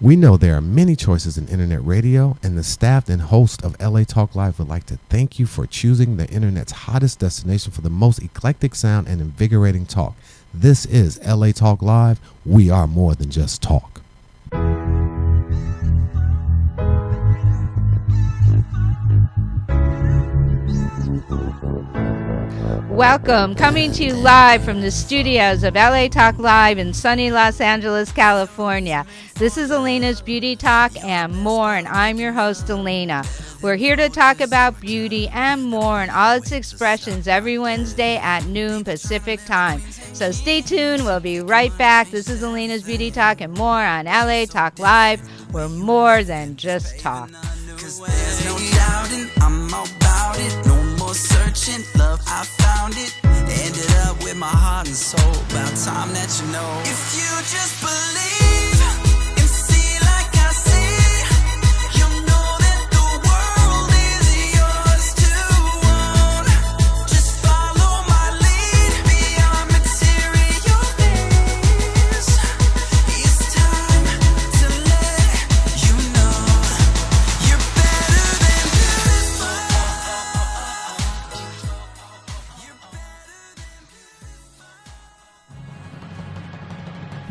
We know there are many choices in internet radio, and the staff and host of LA Talk Live would like to thank you for choosing the internet's hottest destination for the most eclectic sound and invigorating talk. This is LA Talk Live. We are more than just talk. Welcome, coming to you live from the studios of LA Talk Live in sunny Los Angeles, California. This is Alayna's Beauty Talk and more, and I'm your host, Alayna. We're here to talk about beauty and more and all its expressions every Wednesday at noon Pacific time. So stay tuned. We'll be right back. This is Alayna's Beauty Talk and more on LA Talk Live. We're more than just talk. 'Cause there's no doubting, I'm all about it. No more searching, love, I found it. Ended up with my heart and soul. About time that you know. If you just believe and see like I see, you'll know that the world is yours to own. Just follow my lead beyond material things. It's time to let you know you're better than beautiful.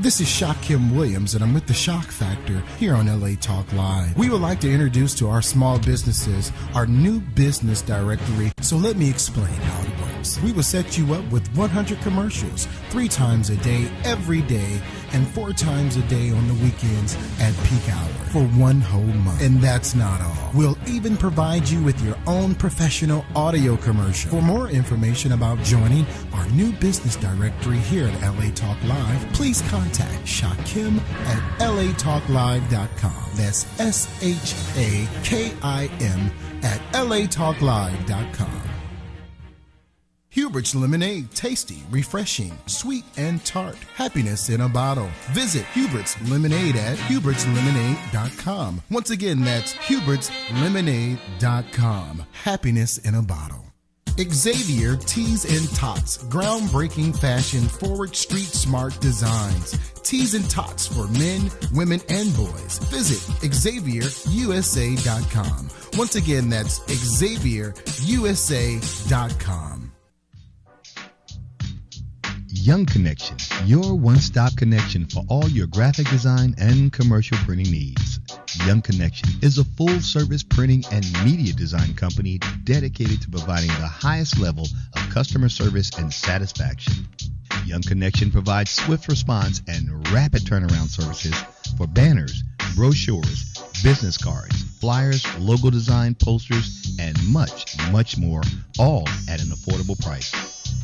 This is Shaquem Williams, and I'm with the Shock Factor here on LA Talk Live. We would like to introduce to our small businesses our new business directory, so let me explain how it works. We will set you up with 100 commercials, 3 times a day, every day, and 4 times a day on the weekends at peak hour for 1 whole month. And that's not all. We'll even provide you with your own professional audio commercial. For more information about joining our new business directory here at LA Talk Live, please contact Shaquem at latalklive.com. That's SHAKIM at latalklive.com. Hubert's Lemonade, tasty, refreshing, sweet and tart. Happiness in a bottle. Visit Hubert's Lemonade at hubertslemonade.com. Once again, that's hubertslemonade.com. Happiness in a bottle. Xavier Tees and Tots, groundbreaking fashion, forward street smart designs. Tees and Tots for men, women, and boys. Visit XavierUSA.com. Once again, that's XavierUSA.com. Young Connection, your one-stop connection for all your graphic design and commercial printing needs. Young Connection is a full-service printing and media design company dedicated to providing the highest level of customer service and satisfaction. Young Connection provides swift response and rapid turnaround services for banners, brochures, business cards, flyers, logo design, posters, and much, much more, all at an affordable price.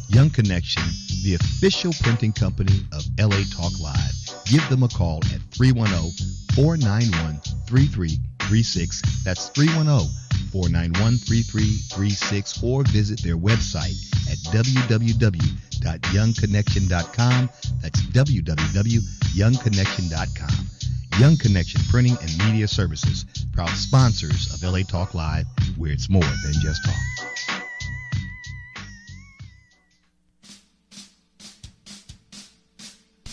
Young Connection, the official printing company of LA Talk Live. Give them a call at 310-491-3336. That's 310-491-3336, or visit their website at www.youngconnection.com. That's www.youngconnection.com. Young Connection Printing and Media Services, proud sponsors of LA Talk Live, where it's more than just talk.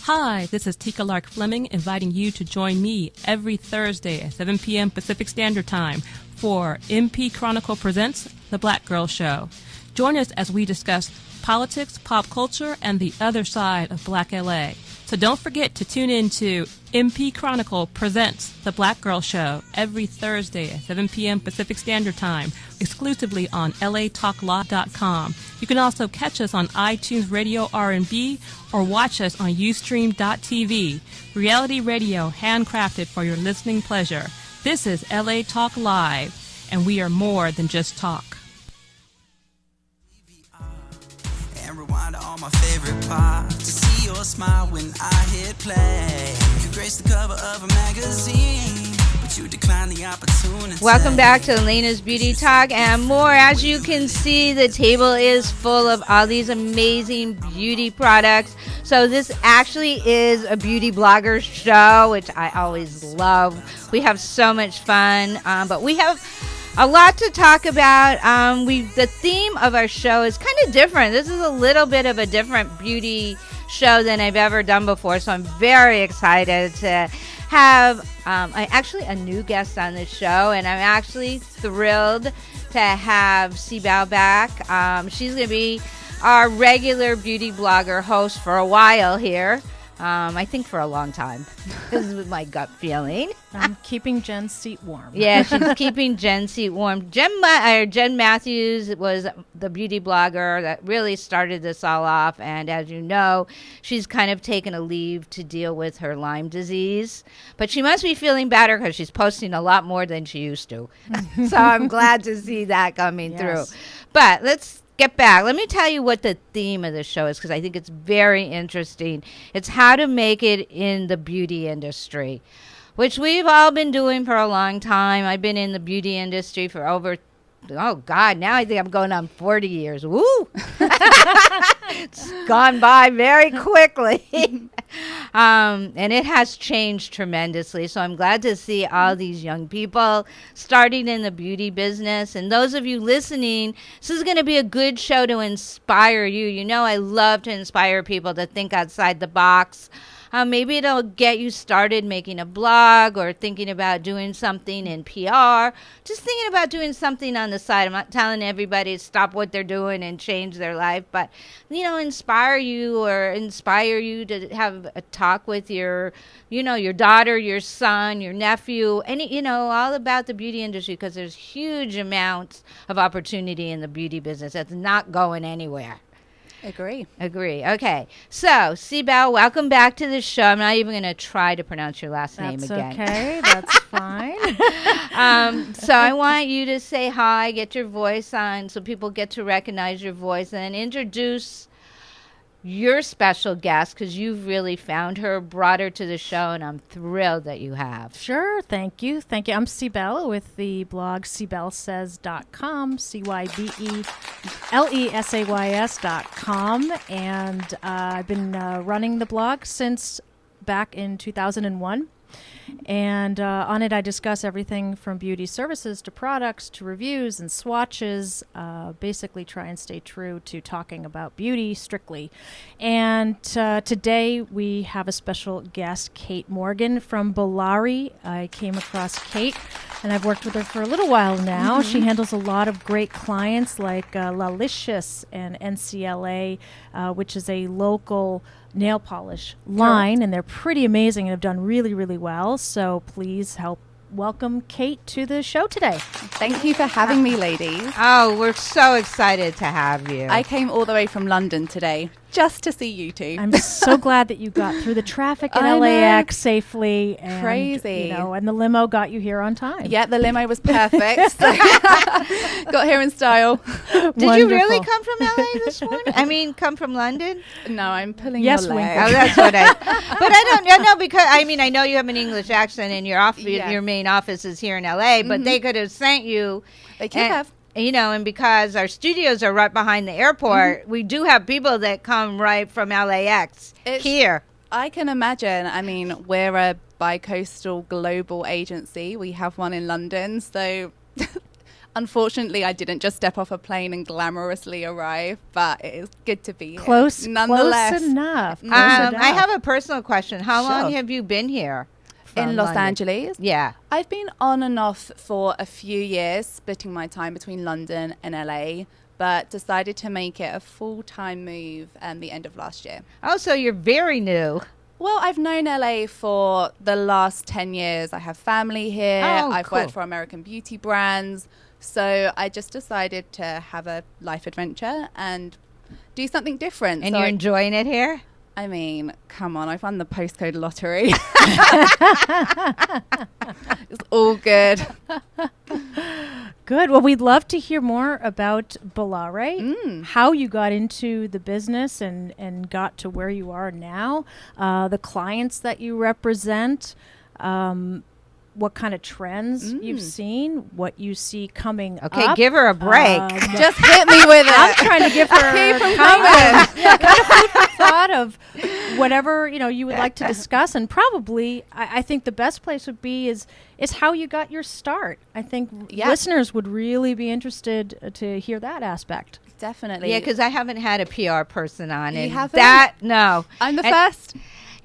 Hi, this is Tika Lark Fleming inviting you to join me every Thursday at 7 p.m. Pacific Standard Time for MP Chronicle Presents The Black Girl Show. Join us as we discuss politics, pop culture, and the other side of Black LA. So don't forget to tune in to MP Chronicle Presents The Black Girl Show every Thursday at 7 p.m. Pacific Standard Time, exclusively on latalklaw.com. You can also catch us on iTunes Radio R&B or watch us on Ustream.tv. Reality radio handcrafted for your listening pleasure. This is LA Talk Live, and we are more than just talk. And rewind to all my favorite parts to see your smile when I hit play. You grace the cover of a magazine, but you decline the opportunity. Welcome back to Alayna's Beauty Talk and more. As you can see, the table is full of all these amazing beauty products. So this actually is a beauty blogger show, which I always love. We have so much fun, but we have a lot to talk about. The theme of our show is kind of different. This is a little bit of a different beauty show than I've ever done before, so I'm very excited to have actually a new guest on the show, and I'm actually thrilled to have Sibel back. She's going to be our regular beauty blogger host for a while here. I think for a long time. This is my gut feeling. I'm keeping Jen's seat warm. Yeah, she's keeping Jen's seat warm. Jen Matthews was the beauty blogger that really started this all off. And as you know, she's kind of taken a leave to deal with her Lyme disease. But she must be feeling better because she's posting a lot more than she used to. So I'm glad to see that coming through. But let's get back. Let me tell you what the theme of the show is, because I think it's very interesting. It's how to make it in the beauty industry, which we've all been doing for a long time. I've been in the beauty industry for now I think I'm going on 40 years. Woo! It's gone by very quickly. And it has changed tremendously. So I'm glad to see all these young people starting in the beauty business. And those of you listening, this is going to be a good show to inspire you. You know, I love to inspire people to think outside the box. Maybe it'll get you started making a blog or thinking about doing something in PR. Just thinking about doing something on the side. I'm not telling everybody to stop what they're doing and change their life, but, you know, inspire you to have a talk with your daughter, your son, your nephew, all about the beauty industry, because there's huge amounts of opportunity in the beauty business. That's not going anywhere. Agree. Okay. So, Sibel, welcome back to the show. I'm not even going to try to pronounce your last name again. That's okay. That's fine. So I want you to say hi, get your voice on so people get to recognize your voice, and then introduce your special guest, because you've really found her, brought her to the show, and I'm thrilled that you have. Sure. Thank you. I'm Sibel with the blog CibelSays.com, CYBELESAYS.com, and I've been running the blog since back in 2001. And on it, I discuss everything from beauty services to products to reviews and swatches. Basically, try and stay true to talking about beauty strictly. And today, we have a special guest, Kate Morgan from Bolari. I came across Kate, and I've worked with her for a little while now. Mm-hmm. She handles a lot of great clients like Lalicious and NCLA, which is a local nail polish line, and they're pretty amazing and have done really, really well. So please help welcome Kate to the show today. Thank you for having me, ladies. Oh, we're so excited to have you. I came all the way from London today just to see you two. I'm so glad that you got through the traffic in LAX safely. And, crazy. And the limo got you here on time. Yeah, the limo was perfect. So got here in style. Did you really come from LA this morning? I mean, come from London? No, I'm pulling yes, your leg. Oh, that's what but I know, because, I mean, I know you have an English accent and your main office is here in LA, but they could have sent you. They could have. And because our studios are right behind the airport, we do have people that come right from LAX here. I can imagine. I mean, we're a bi-coastal global agency. We have one in London. So unfortunately, I didn't just step off a plane and glamorously arrive, but it is good to be here. Nonetheless. Close enough. I have a personal question. How long have you been here? In Los Angeles? Yeah. I've been on and off for a few years, splitting my time between London and LA, but decided to make it a full-time move at the end of last year. Oh, so you're very new. Well, I've known LA for the last 10 years. I have family here. I've worked for American beauty brands. So I just decided to have a life adventure and do something different. And you're enjoying it here? I mean, come on, I've won the postcode lottery. It's all good. Good. Well, we'd love to hear more about Bolari, how you got into the business and got to where you are now, the clients that you represent, what kind of trends you've seen, what you see coming up. Okay, give her a break. Just hit me with it. I'm trying to give her kind of food for thought of whatever you would like to discuss, and probably I think the best place would be is how you got your start. I think listeners would really be interested to hear that aspect. Definitely. Yeah, because I haven't had a PR person on. You and haven't? That, no. I'm the first.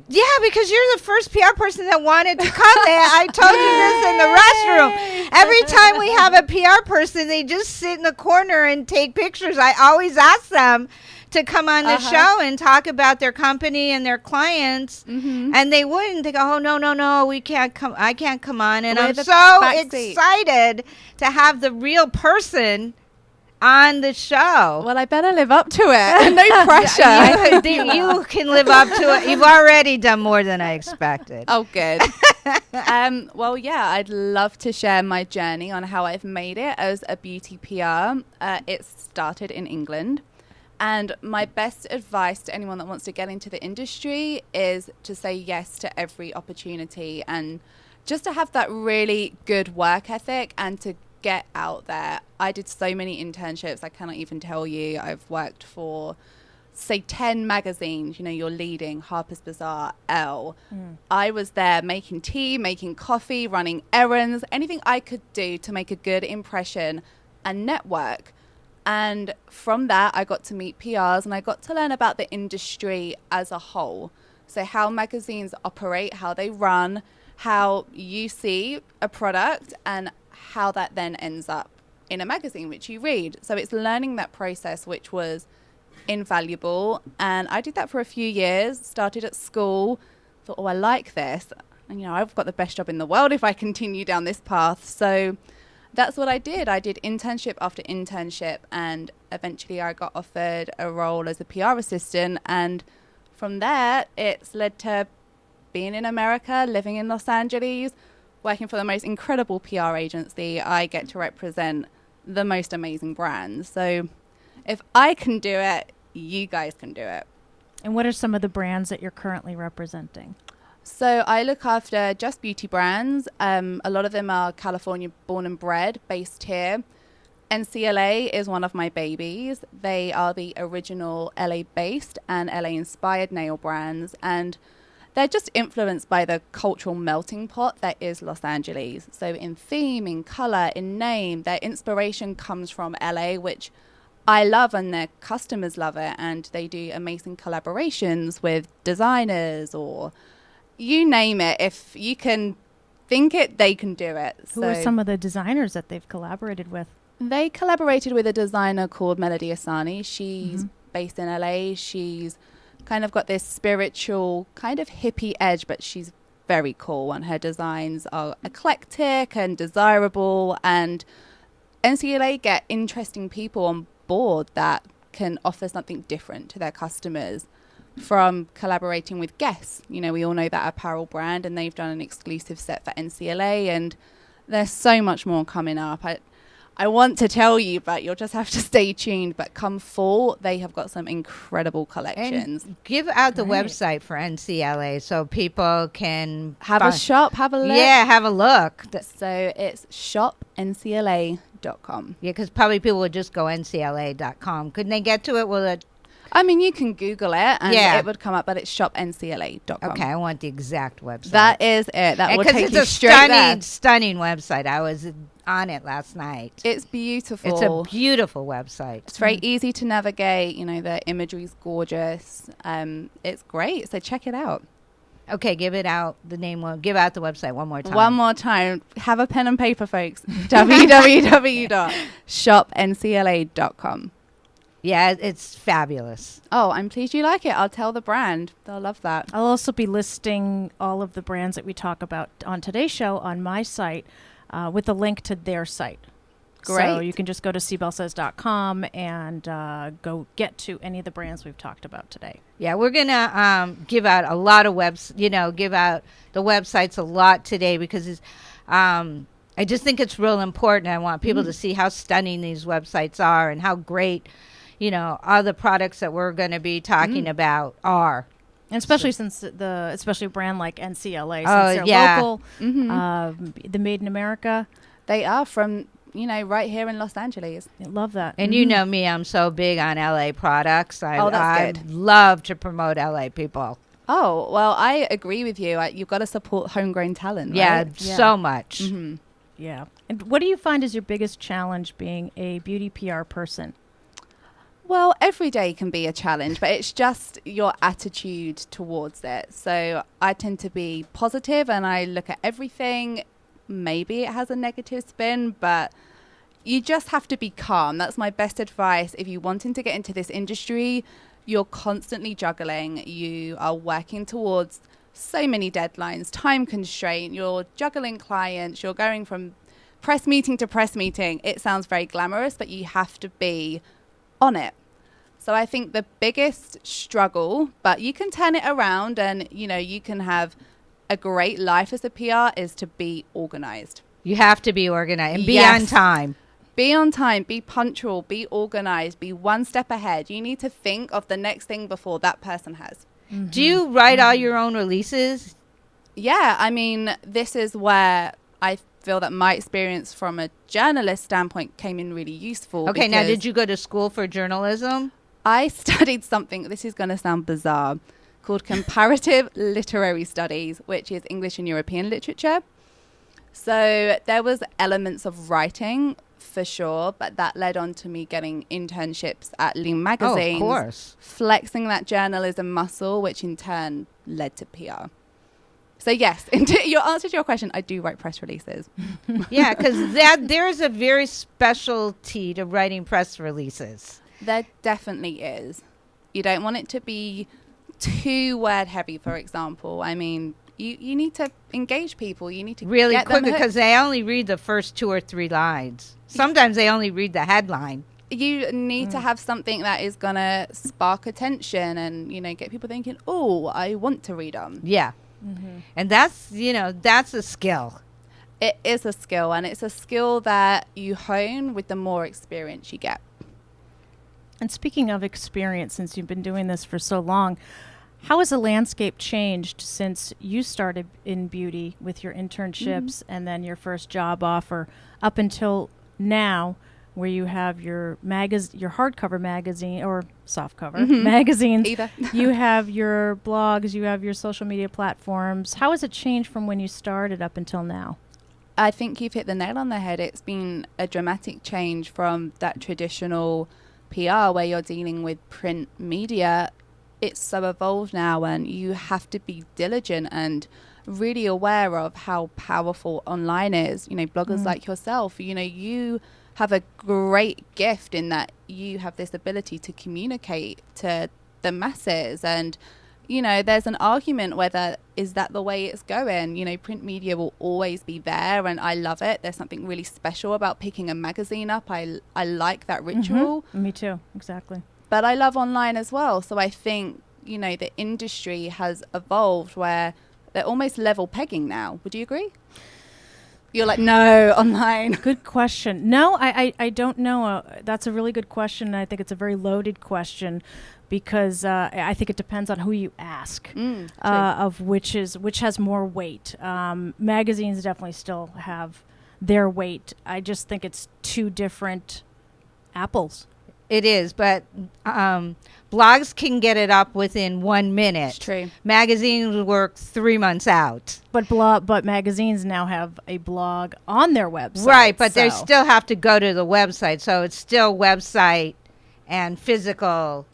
Yeah, because you're the first PR person that wanted to come there. I told you this in the restroom. Every time we have a PR person, they just sit in the corner and take pictures. I always ask them to come on the show and talk about their company and their clients, and they wouldn't. They go, "Oh, no, we can't come. I can't come on." And I'm so excited to have the real person on the show. Well, I better live up to it. No pressure. You can live up to it. You've already done more than I expected. Oh, good. Well, yeah, I'd love to share my journey on how I've made it as a beauty PR. It started in England. And my best advice to anyone that wants to get into the industry is to say yes to every opportunity and just to have that really good work ethic and to get out there. I did so many internships, I cannot even tell you. I've worked for, say, 10 magazines, you know, your leading, Harper's Bazaar, Elle. I was there making tea, making coffee, running errands, anything I could do to make a good impression and network. And from that, I got to meet PRs and I got to learn about the industry as a whole. So how magazines operate, how they run, how you see a product and how that then ends up in a magazine which you read. So it's learning that process, which was invaluable. And I did that for a few years, started at school, thought, oh, I like this. And, you know, I've got the best job in the world if I continue down this path. So that's what I did. I did internship after internship, and eventually I got offered a role as a PR assistant. And from there, it's led to being in America, living in Los Angeles, working for the most incredible PR agency. I get to represent the most amazing brands. So if I can do it, you guys can do it. And what are some of the brands that you're currently representing? So I look after just beauty brands. A lot of them are California born and bred, based here. NCLA is one of my babies. They are the original LA-based and LA-inspired nail brands. And they're just influenced by the cultural melting pot that is Los Angeles. So in theme, in color, in name, their inspiration comes from LA, which I love, and their customers love it. And they do amazing collaborations with designers or you name it. If you can think it, they can do it. Who are some of the designers that they've collaborated with? They collaborated with a designer called Melody Asani. She's based in LA. She's kind of got this spiritual kind of hippie edge, but she's very cool, and her designs are eclectic and desirable, and NCLA get interesting people on board that can offer something different to their customers. From collaborating with Guess, you know, we all know that apparel brand, and they've done an exclusive set for NCLA, and there's so much more coming up. I want to tell you, but you'll just have to stay tuned. But come fall, they have got some incredible collections. And give out the website for NCLA so people can have a shop, have a look. Yeah, have a look. So it's shopncla.com. Yeah, because probably people would just go ncla.com. Couldn't they get to it with a... I mean, you can Google it and it would come up, but it's shopncla.com. Okay, I want the exact website. That is it. That will take you straight there. Because it's a stunning website. I was on it last night. It's beautiful. It's a beautiful website. It's very easy to navigate. You know, the imagery's gorgeous. It's great. So check it out. Okay, give out the website one more time. One more time. Have a pen and paper, folks. www.shopncla.com. Yeah, it's fabulous. Oh, I'm pleased you like it. I'll tell the brand. They'll love that. I'll also be listing all of the brands that we talk about on today's show on my site with a link to their site. Great. So you can just go to cbellsays.com and go get to any of the brands we've talked about today. Yeah, we're going to give out a lot of give out the websites a lot today because it's, I just think it's real important. I want people to see how stunning these websites are and how great all the products that we're going to be talking about are. And especially since especially a brand like NCLA, since they're local, the Made in America. They are from, right here in Los Angeles. I love that. And you know me, I'm so big on LA products. That's I good. love to promote LA people. Oh, well, I agree with you. You've got to support homegrown talent, right? Yeah, so much. Mm-hmm. Yeah. And what do you find is your biggest challenge being a beauty PR person? Well, every day can be a challenge, but it's just your attitude towards it. So I tend to be positive and I look at everything. Maybe it has a negative spin, but you just have to be calm. That's my best advice. If you're wanting to get into this industry, you're constantly juggling. You are working towards so many deadlines, time constraint. You're juggling clients. You're going from press meeting to press meeting. It sounds very glamorous, but you have to be on it. So I think the biggest struggle, but you can turn it around and, you know, you can have a great life as a PR, is to be organized. You have to be organized and be Yes. on time. Be on time, be punctual, be organized, be one step ahead. You need to think of the next thing before that person has. Do you write all your own releases? Yeah, I mean, this is where I feel that my experience from a journalist standpoint came in really useful. Okay, now because did you go to school for journalism? I studied something, this is going to sound bizarre, called Comparative Literary Studies, which is English and European literature. So there was elements of writing for sure, but that led on to me getting internships at Lean magazine. Oh, of course. Flexing that journalism muscle, which in turn led to PR. So yes, your answer to your question, I do write press releases. Yeah, because there's a very specialty to writing press releases. There definitely is. You don't want it to be too word heavy, for example. I mean, you need to engage people. You need to Really get quick, them hooked. because they only read the first 2 or 3 lines. Sometimes they only read the headline. You need to have something that is going to spark attention and, you know, get people thinking, oh, I want to read them. Yeah. And that's, you know, that's a skill. It is a skill, and it's a skill that you hone with the more experience you get. And speaking of experience, since you've been doing this for so long, how has the landscape changed since you started in beauty with your internships and then your first job offer up until now, where you have your your hardcover magazine or softcover magazines? Either. You have your blogs, you have your social media platforms. How has it changed from when you started up until now? I think you've hit the nail on the head. It's been a dramatic change from that traditional PR where you're dealing with print media. It's so evolved now, and you have to be diligent and really aware of how powerful online is. You know, bloggers like yourself, you know, you have a great gift in that you have this ability to communicate to the masses. And, you know, there's an argument whether is that the way it's going. You know, print media will always be there, and I love it. There's something really special about picking a magazine up. I like that ritual. Me too, exactly. But I love online as well. So I think, you know, the industry has evolved where they're almost level pegging now. Would you agree? You're like, no, online. Good question. No, I don't know. That's a really good question. And I think it's a very loaded question because I think it depends on who you ask of which has more weight. Magazines definitely still have their weight. I just think it's 2 different apples. It is, but blogs can get it up within 1 minute. It's true. Magazines work 3 months out. But magazines now have a blog on their website. Right, but they so- still have to go to the website. So it's still website and physical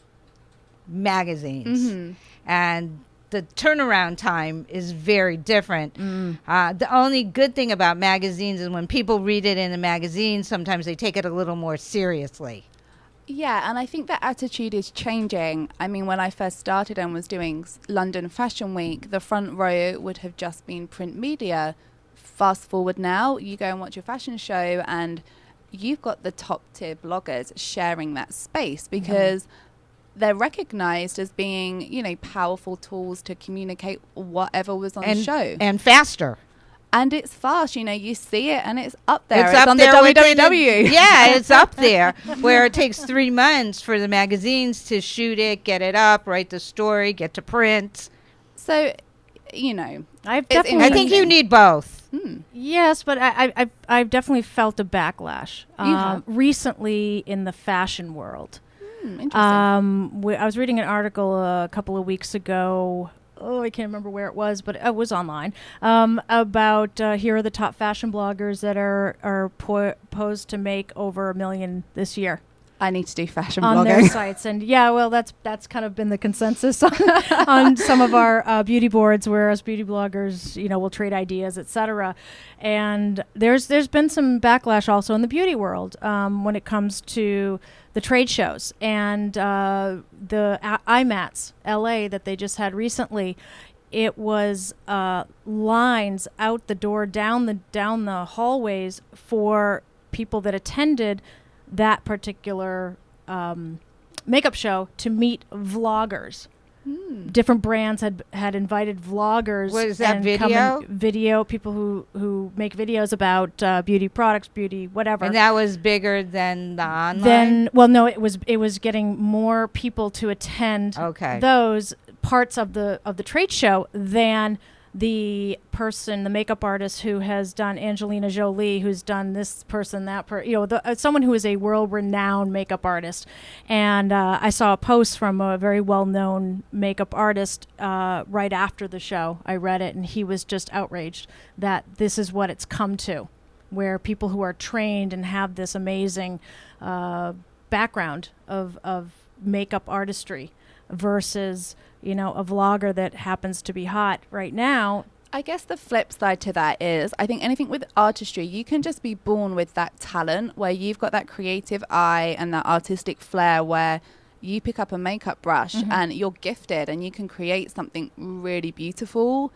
magazines. And the turnaround time is very different. The only good thing about magazines is when people read it in the magazine, sometimes they take it a little more seriously. Yeah, and I think that attitude is changing. I mean, when I first started and was doing London Fashion Week, the front row would have just been print media. Fast forward now, you go and watch a fashion show and you've got the top tier bloggers sharing that space because they're recognized as being, you know, powerful tools to communicate whatever was on the show. And faster. And it's fast, you know, you see it and it's up there. It's up on there the within www. Yeah, it's up there where it takes 3 months for the magazines to shoot it, get it up, write the story, get to print. So, you know, I've It's definitely. I think you need both. Yes, but I've definitely felt a backlash have? recently in the fashion world. interesting. I was reading an article a couple of weeks ago. Oh, I can't remember where it was, but it was online. About here are the top fashion bloggers that are posed to make over $1 million this year. I need to do fashion on their blogging. sites. And yeah, well, that's kind of been the consensus on some of our beauty boards, where us beauty bloggers, will trade ideas, etc. And there's been some backlash also in the beauty world when it comes to the trade shows and the IMATS LA that they just had recently. It was lines out the door, down the hallways for people that attended that particular makeup show to meet vloggers. Different brands had invited vloggers. Was that and video? Video people who make videos about beauty products, beauty whatever. And that was bigger than the online? No, it was getting more people to attend those parts of the trade show than the makeup artist who has done Angelina Jolie, who's done this person, that someone who is a world-renowned makeup artist. And I saw a post from a very well-known makeup artist right after the show. I read it, and he was just outraged that this is what it's come to, where people who are trained and have this amazing background of makeup artistry versus a vlogger that happens to be hot right now. I guess the flip side to that is, I think anything with artistry, you can just be born with that talent where you've got that creative eye and that artistic flair where you pick up a makeup brush and you're gifted and you can create something really beautiful.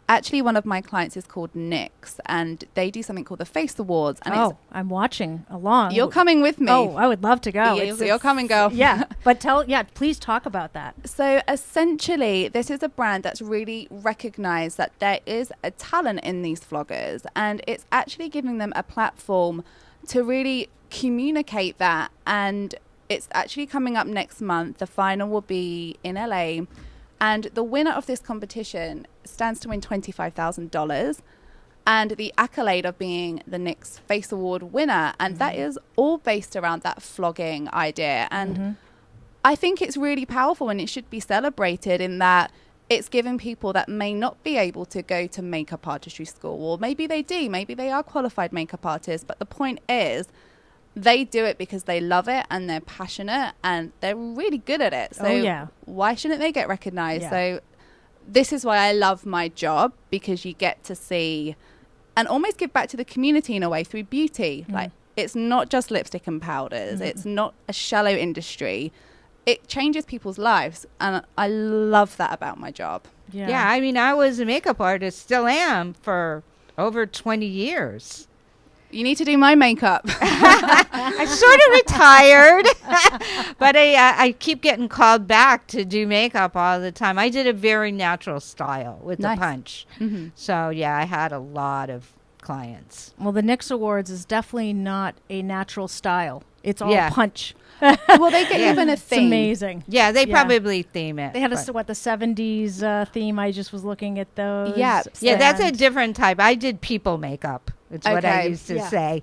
Actually, one of my clients is called NYX, and they do something called the Face Awards. And I'm watching along. You're coming with me. Oh, I would love to go. You're coming, girl. Yeah, but please talk about that. So essentially, this is a brand that's really recognized that there is a talent in these vloggers, and it's actually giving them a platform to really communicate that. And it's actually coming up next month. The final will be in LA. And the winner of this competition stands to win $25,000 and the accolade of being the NYX Face Award winner. And that is all based around that vlogging idea. And I think it's really powerful, and it should be celebrated in that it's giving people that may not be able to go to makeup artistry school, or maybe they do, maybe they are qualified makeup artists. But the point is, they do it because they love it and they're passionate and they're really good at it. So why shouldn't they get recognized? Yeah. So this is why I love my job, because you get to see and almost give back to the community in a way through beauty. Like, it's not just lipstick and powders. It's not a shallow industry. It changes people's lives. And I love that about my job. Yeah, I mean, I was a makeup artist, still am, for over 20 years. You need to do my makeup. I sort of retired, but I keep getting called back to do makeup all the time. I did a very natural style with the punch. So, yeah, I had a lot of clients. Well, the NYX Awards is definitely not a natural style. It's all punch. Well, they get even a theme. It's amazing. Yeah, they probably theme it. They had the 70s theme. I just was looking at those. Yeah, that's a different type. I did people makeup. It's what I used to say.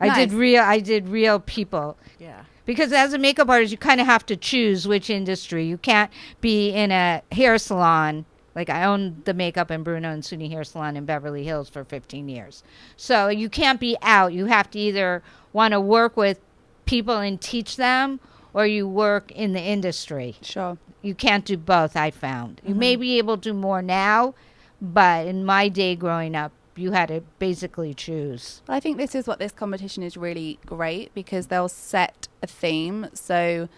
I did real people. Yeah. Because as a makeup artist, you kind of have to choose which industry. You can't be in a hair salon. Like, I owned the Makeup and Bruno and Suni hair salon in Beverly Hills for 15 years. So you can't be out. You have to either want to work with people and teach them, or you work in the industry. Sure. You can't do both, I found. You may be able to do more now, but in my day growing up, you had to basically choose. I think this is what this competition is really great, because they'll set a theme. So,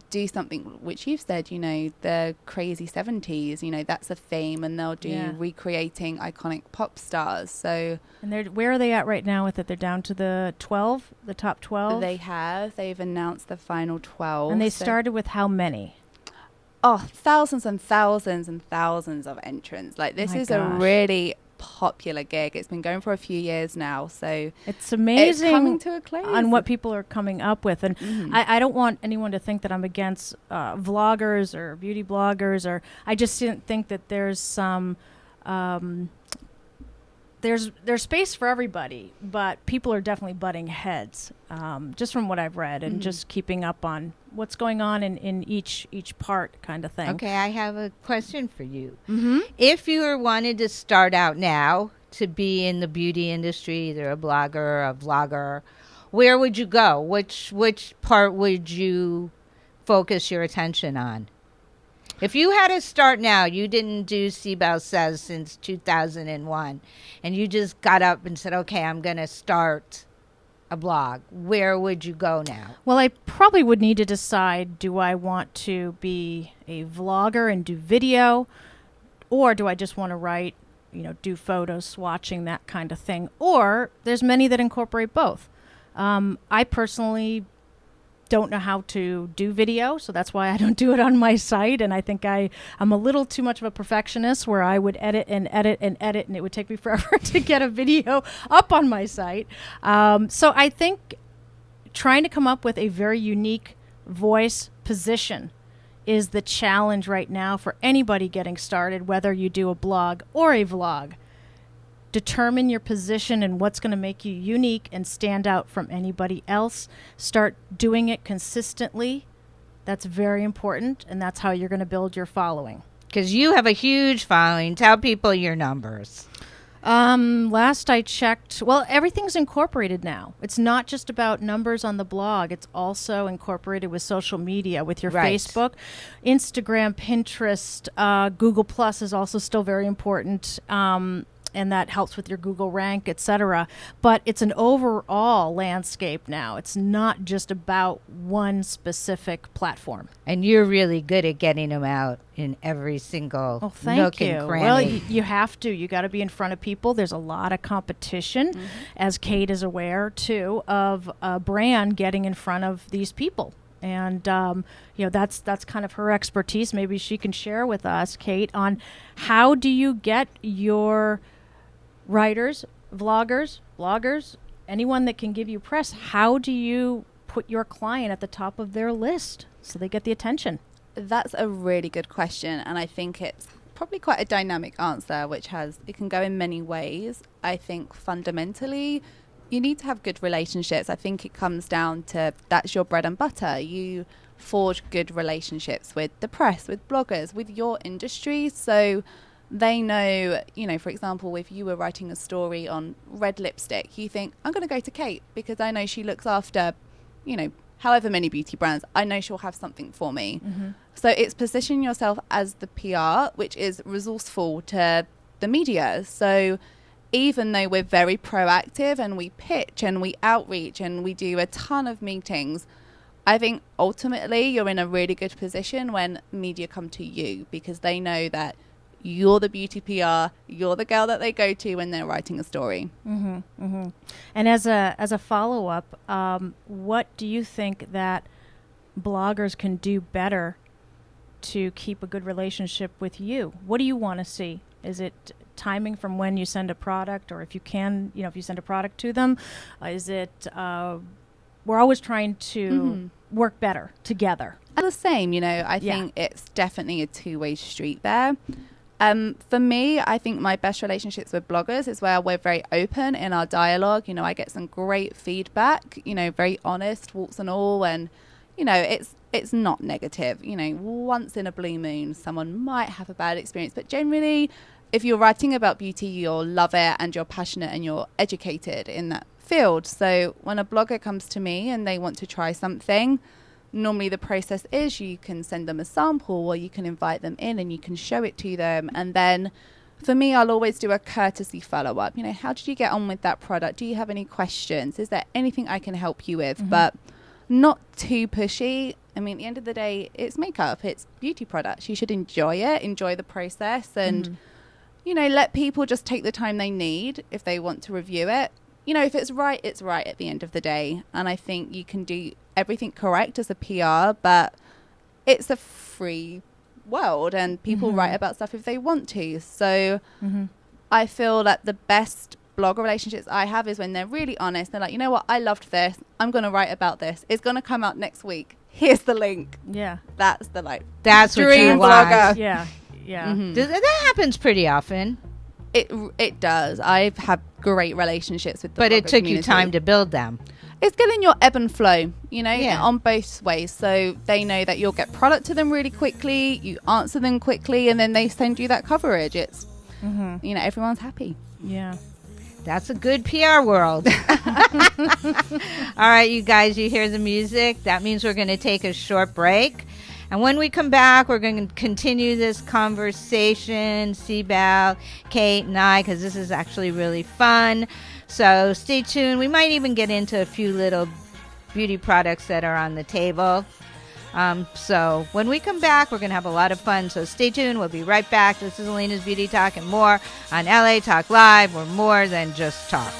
do something which you've said, the crazy 70s, that's a theme, and they'll do recreating iconic pop stars. So, and where are they at right now with it? They're down to the top 12? They've announced the final 12. And they started with how many? Oh, thousands and thousands and thousands of entrants. Like, this is a really popular gig. It's been going for a few years now, so it's amazing. It's coming to a close on what people are coming up with. And I don't want anyone to think that I'm against vloggers or beauty bloggers, or I just didn't think that there's some there's space for everybody, but people are definitely butting heads, just from what I've read and just keeping up on what's going on in each part kind of thing. Okay, I have a question for you. If you wanted to start out now to be in the beauty industry, either a blogger or a vlogger, where would you go? Which part would you focus your attention on? If you had to start now, you didn't do Seabell Says since 2001, and you just got up and said, okay, I'm going to start a blog, where would you go now? Well, I probably would need to decide, do I want to be a vlogger and do video, or do I just want to write, do photos, swatching, that kind of thing? Or there's many that incorporate both. I personally don't know how to do video, so that's why I don't do it on my site. And I think I'm a little too much of a perfectionist, where I would edit and edit and edit, and it would take me forever to get a video up on my site. So I think trying to come up with a very unique voice position is the challenge right now for anybody getting started, whether you do a blog or a vlog. Determine your position and what's going to make you unique and stand out from anybody else. Start doing it consistently. That's very important, and that's how you're going to build your following. Because you have a huge following. Tell people your numbers. Last I checked, well, everything's incorporated now. It's not just about numbers on the blog. It's also incorporated with social media, with your Right. Facebook, Instagram, Pinterest. Google Plus is also still very important. And that helps with your Google rank, etc. But it's an overall landscape now. It's not just about one specific platform. And you're really good at getting them out in every single Oh, thank nook you. and Well, cranny. you have to. You got to be in front of people. There's a lot of competition, as Kate is aware, too, of a brand getting in front of these people. And, that's kind of her expertise. Maybe she can share with us, Kate, on how do you get your writers, vloggers, bloggers, anyone that can give you press, how do you put your client at the top of their list so they get the attention? That's a really good question, and I think it's probably quite a dynamic answer, it can go in many ways. I think fundamentally you need to have good relationships. I think it comes down to that's your bread and butter. You forge good relationships with the press, with bloggers, with your industry, so they know, for example, if you were writing a story on red lipstick, you think, I'm going to go to Kate because I know she looks after, however many beauty brands. I know she'll have something for me. Mm-hmm. So it's positioning yourself as the PR, which is resourceful to the media. So even though we're very proactive and we pitch and we outreach and we do a ton of meetings, I think ultimately you're in a really good position when media come to you, because they know that you're the beauty PR, you're the girl that they go to when they're writing a story. Mm-hmm, mm-hmm. And as a follow-up, what do you think that bloggers can do better to keep a good relationship with you? What do you want to see? Is it timing from when you send a product, or if you send a product to them? Is it, we're always trying to work better together. The same, I think it's definitely a two-way street there. For me, I think my best relationships with bloggers is where we're very open in our dialogue. I get some great feedback, very honest, warts and all. And, it's not negative. Once in a blue moon, someone might have a bad experience. But generally, if you're writing about beauty, you'll love it and you're passionate and you're educated in that field. So when a blogger comes to me and they want to try something, normally the process is you can send them a sample, or you can invite them in and you can show it to them. And then for me, I'll always do a courtesy follow-up. How did you get on with that product? Do you have any questions? Is there anything I can help you with? But not too pushy. At the end of the day, it's makeup, it's beauty products. You should enjoy it, enjoy the process, and, let people just take the time they need if they want to review it. If it's right at the end of the day. And I think you can do everything correct as a PR, but it's a free world and people write about stuff if they want to. So I feel that the best blogger relationships I have is when they're really honest. They're like, you know what, I loved this. I'm going to write about this. It's going to come out next week. Here's the link. Yeah. That's That's what dream you want. blogger. Yeah. Yeah. That happens pretty often. It does. I've had great relationships with the But it blogger took community. you time to build them. It's getting your ebb and flow, Yeah. on both ways. So they know that you'll get product to them really quickly, you answer them quickly, and then they send you that coverage. It's, everyone's happy. Yeah. That's a good PR world. All right, you guys, you hear the music. That means we're going to take a short break. And when we come back, we're going to continue this conversation, Sibel, Kate, and I, because this is actually really fun. So stay tuned. We might even get into a few little beauty products that are on the table. So when we come back, we're going to have a lot of fun. So stay tuned. We'll be right back. This is Alayna's Beauty Talk and more on LA Talk Live. We're more than just talk.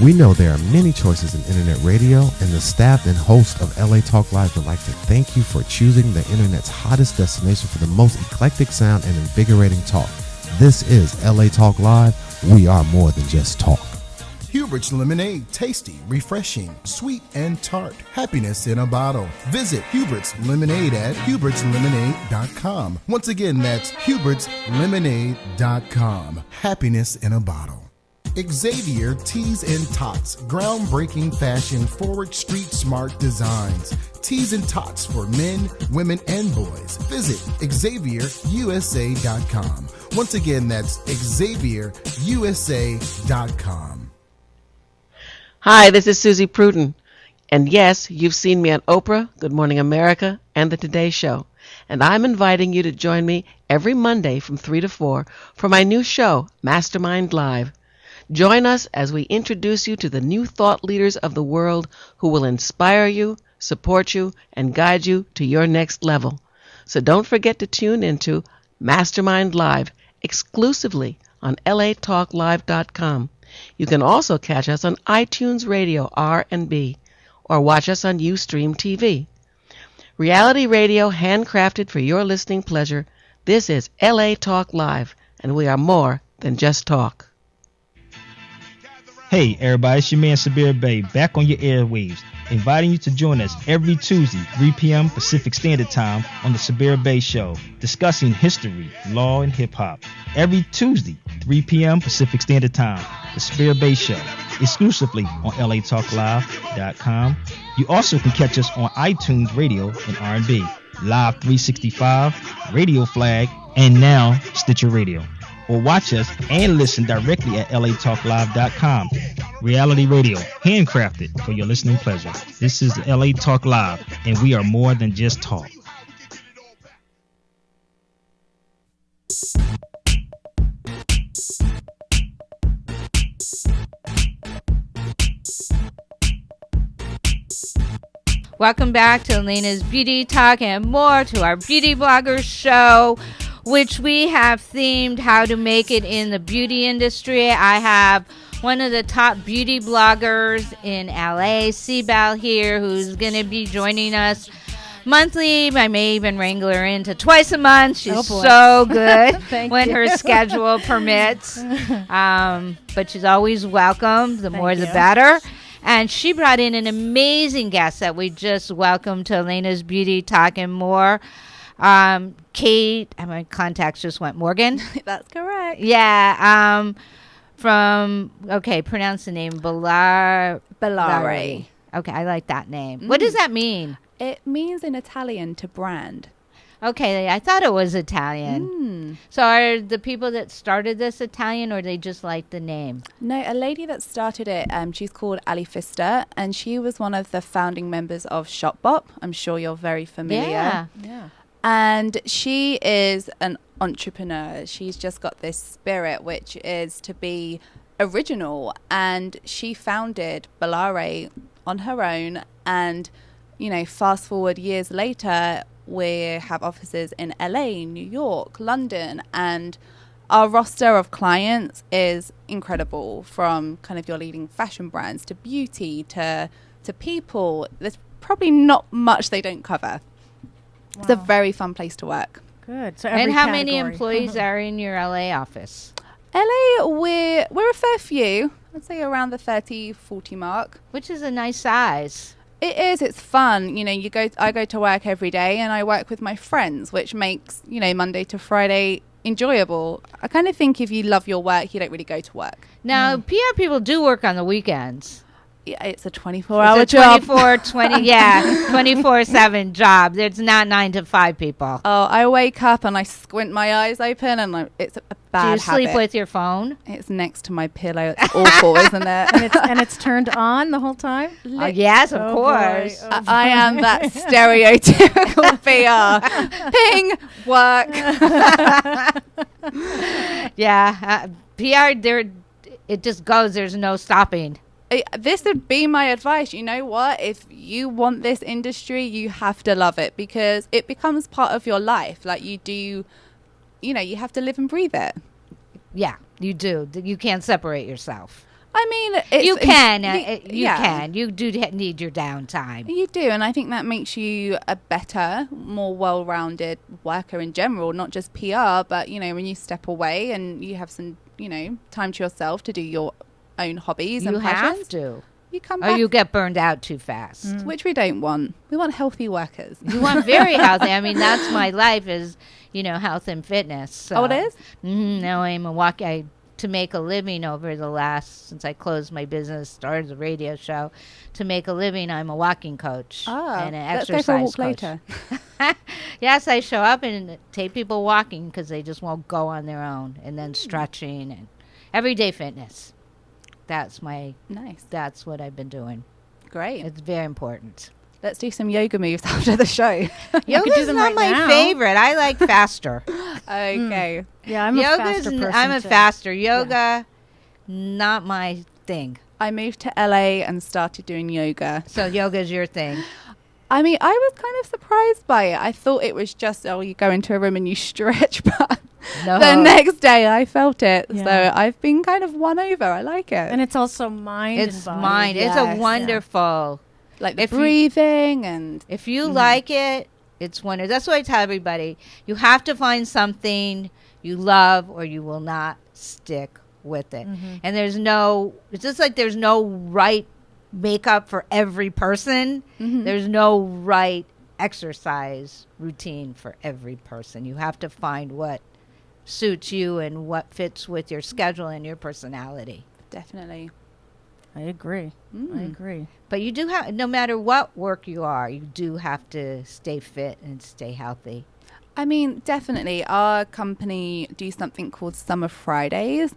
We know there are many choices in internet radio, and the staff and host of LA Talk Live would like to thank you for choosing the internet's hottest destination for the most eclectic sound and invigorating talk. This is LA Talk Live. We are more than just talk. Hubert's Lemonade, tasty, refreshing, sweet, and tart. Happiness in a bottle. Visit Hubert's Lemonade at hubertslemonade.com. Once again, that's hubertslemonade.com. Happiness in a bottle. Xavier Tees and Tots, groundbreaking fashion, forward street smart designs. Tees and Tots for men, women, and boys. Visit XavierUSA.com. Once again, that's XavierUSA.com. Hi, this is Susie Pruden. And yes, you've seen me on Oprah, Good Morning America, and The Today Show. And I'm inviting you to join me every Monday from 3 to 4 for my new show, Mastermind Live. Join us as we introduce you to the new thought leaders of the world who will inspire you, support you, and guide you to your next level. So don't forget to tune into Mastermind Live exclusively on latalklive.com. You can also catch us on iTunes Radio R&B or watch us on Ustream TV. Reality radio handcrafted for your listening pleasure. This is LA Talk Live, and we are more than just talk. Hey everybody, it's your man Sabir Bey back on your airwaves, inviting you to join us every Tuesday, 3 p.m. Pacific Standard Time on the Sabir Bey Show, discussing history, law, and hip-hop. Every Tuesday, 3 p.m. Pacific Standard Time, the Sabir Bey Show, exclusively on latalklive.com. You also can catch us on iTunes Radio and R&B, Live 365, Radio Flag, and now Stitcher Radio. Or watch us and listen directly at latalklive.com. Reality radio, handcrafted for your listening pleasure. This is LA Talk Live, and we are more than just talk. Welcome back to Alayna's Beauty Talk and more, to our Beauty Bloggers show, which we have themed how to make it in the beauty industry. I have one of the top beauty bloggers in LA, Sibel here, who's going to be joining us monthly. I may even wrangle her into twice a month. She's so good when her schedule permits. But she's always welcome. The more the better. And she brought in an amazing guest that we just welcomed to Alayna's Beauty Talk and more. Kate, my contacts just went Morgan. That's correct. Yeah. Pronounce the name. Bellare. Okay, I like that name. What does that mean? It means in Italian to brand. Okay, I thought it was Italian. So are the people that started this Italian, or they just like the name? No, a lady that started it, she's called Ali Fister, and she was one of the founding members of Shopbop. I'm sure you're very familiar. Yeah. And she is an entrepreneur. She's just got this spirit, which is to be original. And she founded Bellare on her own. And, fast forward years later, we have offices in LA, New York, London, and our roster of clients is incredible, from kind of your leading fashion brands to beauty to people. There's probably not much they don't cover. Wow. It's a very fun place to work. Good. So And every how many category. employees are in your LA office? LA, we're a fair few. I'd say around the 30, 40 mark. Which is a nice size. It is. It's fun. I go to work every day and I work with my friends, which makes, Monday to Friday enjoyable. I kind of think if you love your work, you don't really go to work. Now, PR people do work on the weekends. Yeah, it's a 24-hour It's a job. 24/7 job. It's not 9 to 5 people. Oh, I wake up and I squint my eyes open and it's a bad Do you habit. sleep with your phone? It's next to my pillow. It's awful, isn't it? And it's turned on the whole time? Yes, of Oh, course. boy. Oh, I am that stereotypical PR. Ping, work. Yeah, PR, it just goes. There's no stopping. This would be my advice. You know what? If you want this industry, you have to love it because it becomes part of your life. Like you have to live and breathe it. Yeah, you do. You can't separate yourself. I mean, You can. You yeah. can. You do need your downtime. You do, and I think that makes you a better, more well-rounded worker in general, not just PR, but, when you step away and you have some, time to yourself to do your own hobbies You and passions. have to. You come Or back, you get burned out too fast. which we don't want. We want healthy workers. You want very healthy. I mean, that's my life is, health and fitness. So. Oh, it is? Now I'm to make a living since I closed my business, started the radio show, to make a living, I'm a walking coach and an let's exercise go for a walk coach. later. Yes, I show up and take people walking because they just won't go on their own, and then stretching and everyday fitness. That's Nice. That's what I've been doing. Great. It's very important. Let's do some yoga moves after the show. Yoga's them not right my now. favorite. I like faster. Okay. Yeah, I'm a faster person. I'm a too. faster. Yoga, not my thing. I moved to LA and started doing yoga. So yoga's your thing. I mean, I was kind of surprised by it. I thought it was just, you go into a room and you stretch, but No. the next day I felt it. Yeah. So I've been kind of won over. I like it. And it's also mind It's and body. mine. It's a Yes. wonderful. like the if you- breathing and If you like it, it's wonderful. That's what I tell everybody. You have to find something you love or you will not stick with it. And it's just like there's no right makeup for every person. There's no right exercise routine for every person. You have to find what suits you and what fits with your schedule and your personality. definitely. I agree. I agree. But you do have, no matter what work you are, you do have to stay fit and stay healthy. I mean, definitely. Our company do something called Summer Fridays,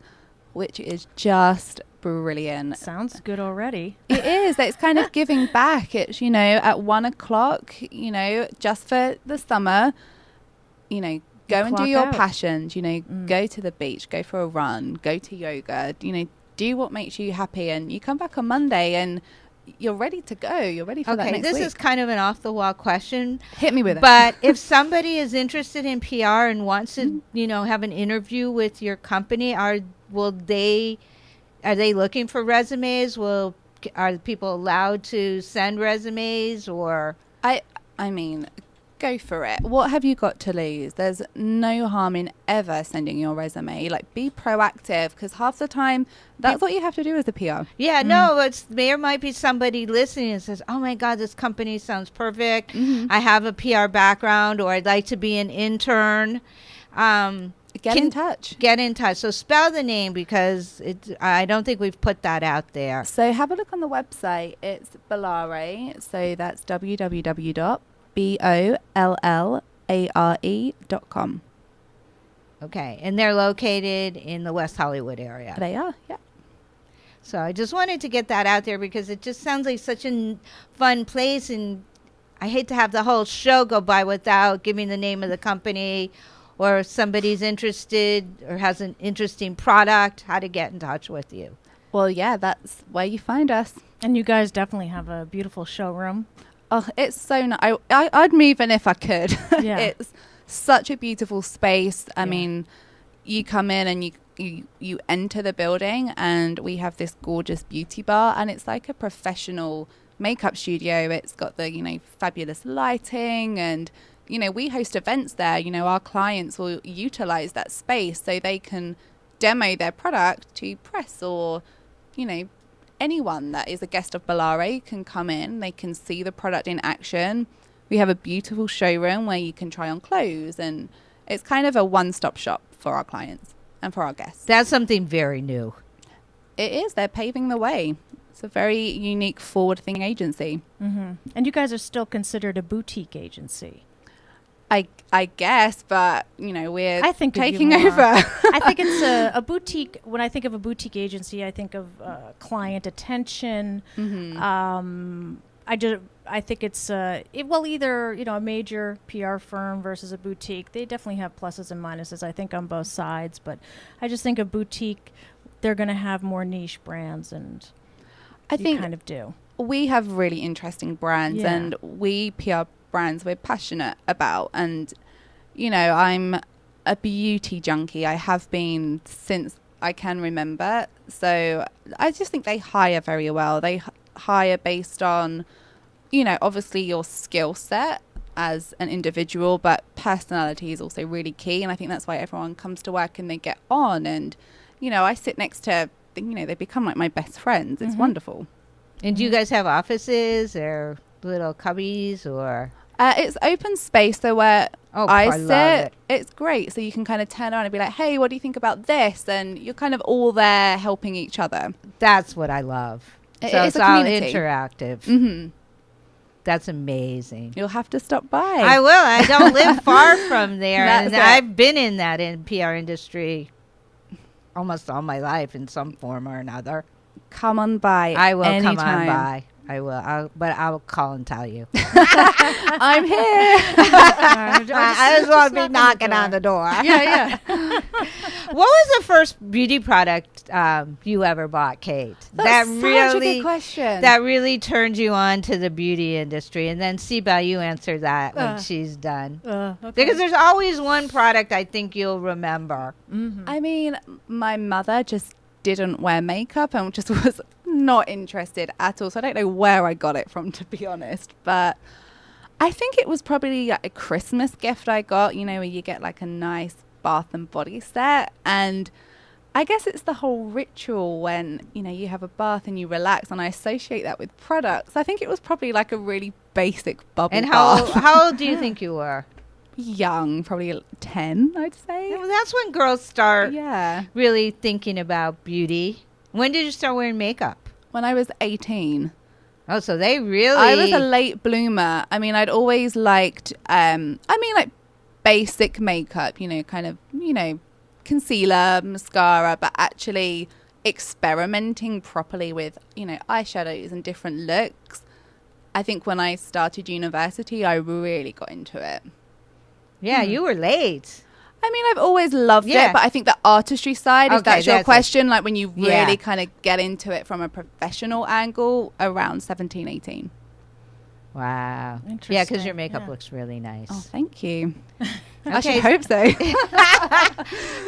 which is just brilliant. Sounds good already. It is. It's kind of giving back. It's, at 1:00, just for the summer, go and do clock your out. passions, go to the beach, go for a run, go to yoga, do what makes you happy. And you come back on Monday and you're ready to go. You're ready for that Okay, next this week. is kind of an off-the-wall question. Hit me with it. But if somebody is interested in PR and wants to, have an interview with your company, are they looking for resumes? Are people allowed to send resumes or? I mean, go for it. What have you got to lose? There's no harm in ever sending your resume. Like, be proactive, because half the time that's what you have to do as a PR. Yeah, no, there might be somebody listening and says, oh my God, this company sounds perfect. I have a PR background, or I'd like to be an intern. Get in touch. Get in touch. So spell the name, because I don't think we've put that out there. So have a look on the website. It's Bollare. So that's www.bollare.com. Okay, and they're located in the West Hollywood area. They are, yeah. So I just wanted to get that out there because it just sounds like such a fun place, and I hate to have the whole show go by without giving the name of the company, or if somebody's interested or has an interesting product, how to get in touch with you. Well, yeah, that's where you find us. And you guys definitely have a beautiful showroom. Oh, it's so nice. I'd move in if I could. Yeah. It's such a beautiful space. I mean, you come in and you enter the building, and we have this gorgeous beauty bar, and it's like a professional makeup studio. It's got the, fabulous lighting, and, we host events there. Our clients will utilize that space so they can demo their product to press, or, anyone that is a guest of Bellare can come in. They can see the product in action. We have a beautiful showroom where you can try on clothes, and it's kind of a one-stop shop for our clients and for our guests. That's something very new. It is. They're paving the way. It's a very unique, forward-thinking agency. Mm-hmm. And you guys are still considered a boutique agency. I guess, but, we're I think taking over. I think it's a boutique. When I think of a boutique agency, I think of client attention. Mm-hmm. I think it's either a major PR firm versus a boutique. They definitely have pluses and minuses, I think, on both sides. But I just think a boutique, they're going to have more niche brands, and I think kind of do. We have really interesting brands, and we PR brands we're passionate about. And I'm a beauty junkie. I have been since I can remember. So I just think they hire very well. They hire based on obviously your skill set as an individual, but personality is also really key. And I think that's why everyone comes to work and they get on. And I sit next to they become like my best friends. It's wonderful. And do you guys have offices or little cubbies, or? It's open space, so where I love sit, it's great. So you can kind of turn around and be like, hey, what do you think about this? And you're kind of all there helping each other. That's what I love. So it's all interactive. Mm-hmm. That's amazing. You'll have to stop by. I will. I don't live far from there. And That's it. I've been in that PR industry almost all my life in some form or another. Come on by. I will anytime. come on by. I will. But I'll call and tell you. I'm here. I just want to be knocking on the door. Yeah. What was the first beauty product you ever bought, Kate? That's such a good question. That really turned you on to the beauty industry. And then Siba, you answer that when she's done. Okay. Because there's always one product I think you'll remember. Mm-hmm. I mean, my mother just didn't wear makeup and just was not interested at all. So I don't know where I got it from, to be honest. But I think it was probably like a Christmas gift I got, where you get like a nice bath and body set. And I guess it's the whole ritual when, you have a bath and you relax. And I associate that with products. I think it was probably like a really basic bubble And bath. how old do you think you were? Young, probably 10, I'd say. Well, that's when girls start Yeah. really thinking about beauty. When did you start wearing makeup? When I was 18. Oh, so they really... I was a late bloomer. I mean, I'd always liked, like basic makeup, kind of, concealer, mascara, but actually experimenting properly with, eyeshadows and different looks. I think when I started university, I really got into it. Yeah, you were late. I mean, I've always loved it, but I think the artistry side, if that's your question, like when you really kind of get into it from a professional angle, around 17, 18. Wow. Interesting. Yeah, because your makeup looks really nice. Oh, thank you. I Okay. should hope so.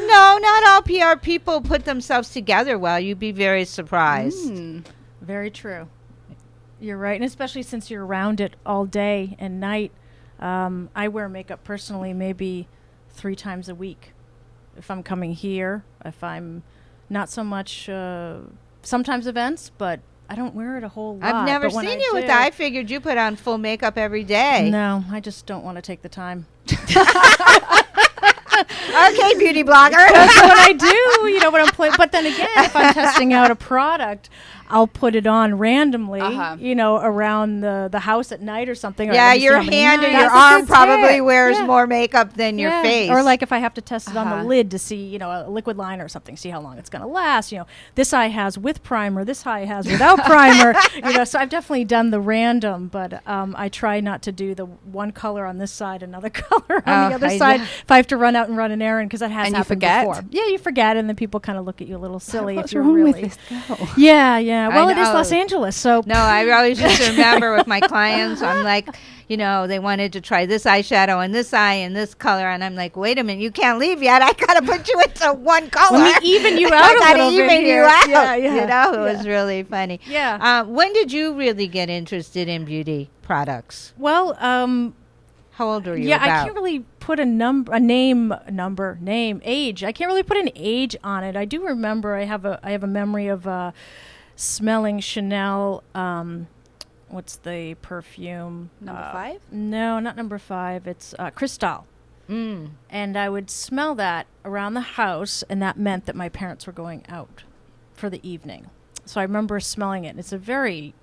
No, not all PR people put themselves together well. You'd be very surprised. Very true. You're right. And especially since you're around it all day and night. I wear makeup personally maybe 3 times a week. If I'm coming here, if I'm not so much, sometimes events, but I don't wear it a whole lot. I've never but when seen I you with do- that. I figured you put on full makeup every day. No, I just don't want to take the time. Okay, beauty blogger. That's what I do, when I'm playing. But then again, if I'm testing out a product, I'll put it on randomly, around the house at night or something. Yeah, or your hand or your arm probably wears more makeup than your face. Or like if I have to test it on the lid to see, a liquid liner or something, see how long it's going to last. This eye has with primer, this eye has without primer. So I've definitely done the random, but I try not to do the one color on this side, another color on the other side. If I have to run out and run an errand, because that has happened forget? before. Yeah, you forget, and then people kind of look at you a little silly What's if you're wrong really. with this girl? Yeah. Well, it is know. Los Angeles, so. No, I always used to remember with my clients, I'm like, they wanted to try this eyeshadow and this eye and this color. And I'm like, wait a minute, you can't leave yet. I got to put you into one color. Let me even you out I a got little to bit even you here. out. Yeah. It was really funny. Yeah. When did you really get interested in beauty products? Well, How old were you? Yeah, about? I can't really put age. I can't really put an age on it. I do remember I have a memory of smelling Chanel. What's the perfume? Number 5? No, not number 5. It's Cristal. And I would smell that around the house, and that meant that my parents were going out for the evening. So I remember smelling it. It's a very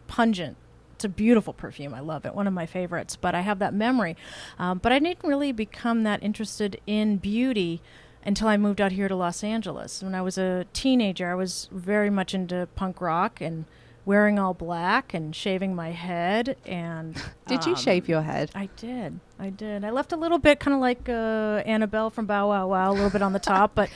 pungent, it's a beautiful perfume. I love it. One of my favorites. But I have that memory. But I didn't really become that interested in beauty until I moved out here to Los Angeles. When I was a teenager, I was very much into punk rock and wearing all black and shaving my head. And Did you shave your head? I did. I left a little bit, kind of like Annabelle from Bow Wow Wow, a little bit on the top. But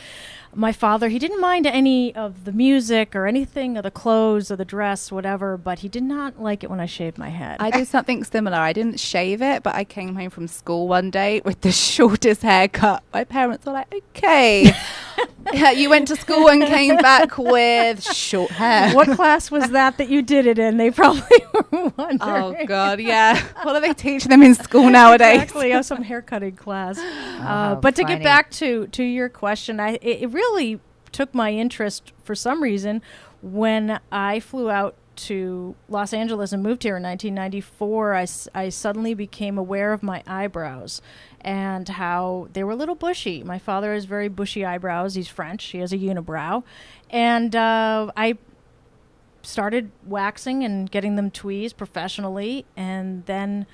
my father, he didn't mind any of the music or anything, or the clothes or the dress, whatever, but he did not like it when I shaved my head. I did something similar. I didn't shave it, but I came home from school one day with the shortest haircut. My parents were like, okay. Yeah, you went to school and came back with short hair. What class was that you did it in? They probably were wondering. Oh, God, yeah. What do they teach them in school nowadays? Exactly, some haircutting class. But to get back to your question, it really took my interest for some reason when I flew out to Los Angeles and moved here in 1994. I suddenly became aware of my eyebrows and how they were a little bushy. My father has very bushy eyebrows. He's French. He has a unibrow. And I started waxing and getting them tweezed professionally, and then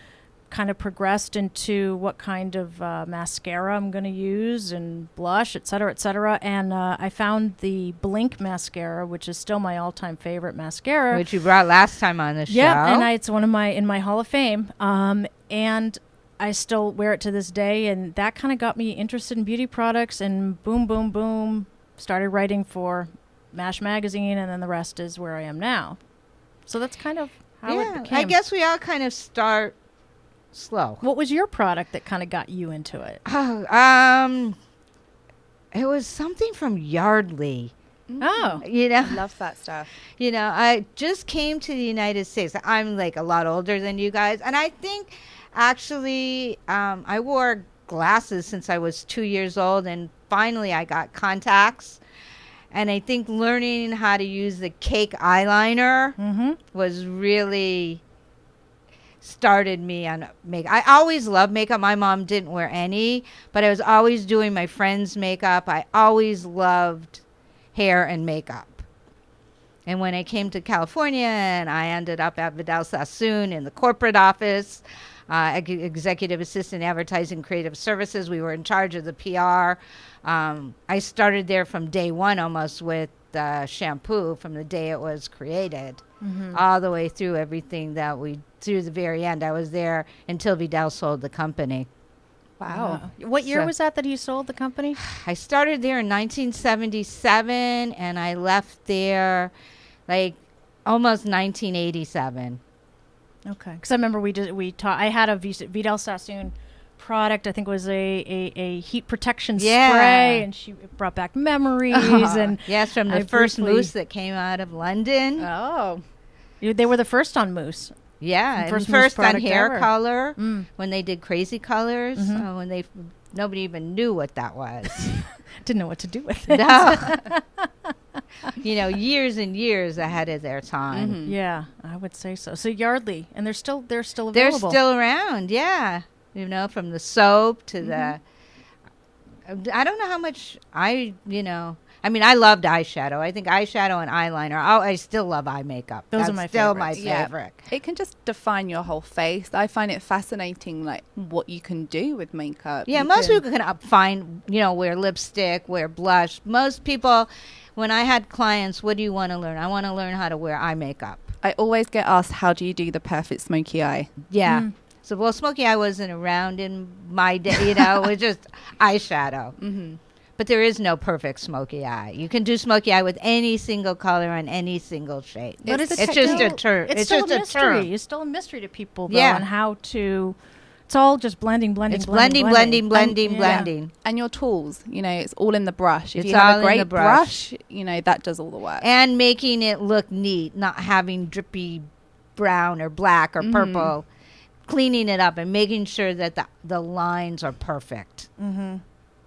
kind of progressed into what kind of mascara I'm going to use and blush, et cetera, and I found the Blink mascara, which is still my all-time favorite mascara, which you brought last time on the show. Yeah, and it's one of in my Hall of Fame, and I still wear it to this day, and that kind of got me interested in beauty products, and boom, boom, boom, started writing for MASH magazine, and then the rest is where I am now. So that's kind of how it became. I guess we all kind of start slow. What was your product that kind of got you into it? It was something from Yardley. Oh, I love that stuff. I just came to the United States. I'm like a lot older than you guys, and I think actually I wore glasses since I was 2 years old, and finally I got contacts. And I think learning how to use the cake eyeliner was really started me on makeup. I always loved makeup. My mom didn't wear any, but I was always doing my friends' makeup. I always loved hair and makeup. And when I came to California and I ended up at Vidal Sassoon in the corporate office, executive assistant, advertising, creative services, we were in charge of the PR. I started there from day one almost with shampoo from the day it was created all the way through everything through the very end. I was there until Vidal sold the company. Wow. What year was that you sold the company? I started there in 1977 and I left there like almost 1987. Okay. Because I remember I had a Vidal Sassoon product. I think it was a heat protection spray, and she brought back memories. And yes, from the first mousse that came out of London. Oh, they were the first on mousse. Yeah, first on hair ever. color when they did crazy colors. When nobody even knew what that was. Didn't know what to do with it. No. Years and years ahead of their time. Yeah, I would say so. So Yardley, and they're still available. They're still around. Yeah. From the soap to the, I don't know how much I loved eyeshadow. I think eyeshadow and eyeliner. I still love eye makeup. Those are my favorites. my favorite. It can just define your whole face. I find it fascinating, like what you can do with makeup. Yeah, most people can wear lipstick, wear blush. Most people, when I had clients, what do you want to learn? I want to learn how to wear eye makeup. I always get asked, how do you do the perfect smoky eye? Yeah. So, smoky eye wasn't around in my day, it was just eyeshadow. But there is no perfect smoky eye. You can do smoky eye with any single color on any single shade. But it's just a term. It's still a mystery. It's still a mystery to people, though, on how to. It's all just blending. It's blending. And your tools, it's all in the brush. If it's you have all a great in the brush, that does all the work. And making it look neat, not having drippy brown or black or purple. cleaning it up and making sure that the lines are perfect.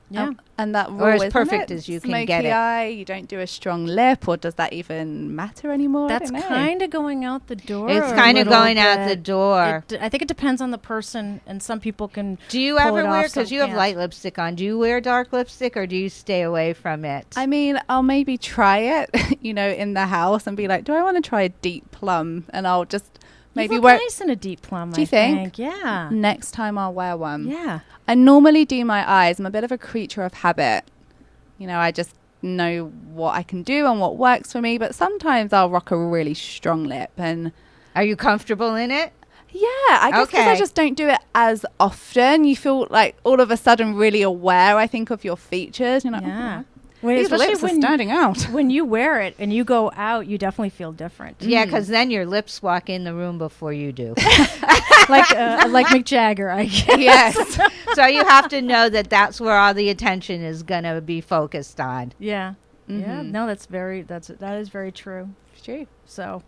Yeah. And that Or rule, as perfect isn't it? as you can Smoky get it. eye, you don't do a strong lip, or does that even matter anymore? That's I don't know. kind of going out the door. It's a kind of little going out the bit. door. I think it depends on the person, and some people can. Do you pull ever it wear, off, some because you have can't. light lipstick on, do you wear dark lipstick or do you stay away from it? I mean, I'll maybe try it, in the house and be like, do I want to try a deep plum? And I'll just maybe you look wear nice in a deep plum. Do you I think? Yeah. Next time I'll wear one. Yeah. I normally do my eyes. I'm a bit of a creature of habit. I just know what I can do and what works for me. But sometimes I'll rock a really strong lip. And Are you comfortable in it? yeah, I guess because I Okay. just don't do it as often. You feel like all of a sudden really aware, I think, of your features. You're like, Yeah. these lips are standing out. When you wear it and you go out, you definitely feel different. Yeah, because then your lips walk in the room before you do. like Mick Jagger, I guess. Yes. So you have to know that that's where all the attention is going to be focused on. Yeah. Yeah. Mhm. No, that is very true. It's true. So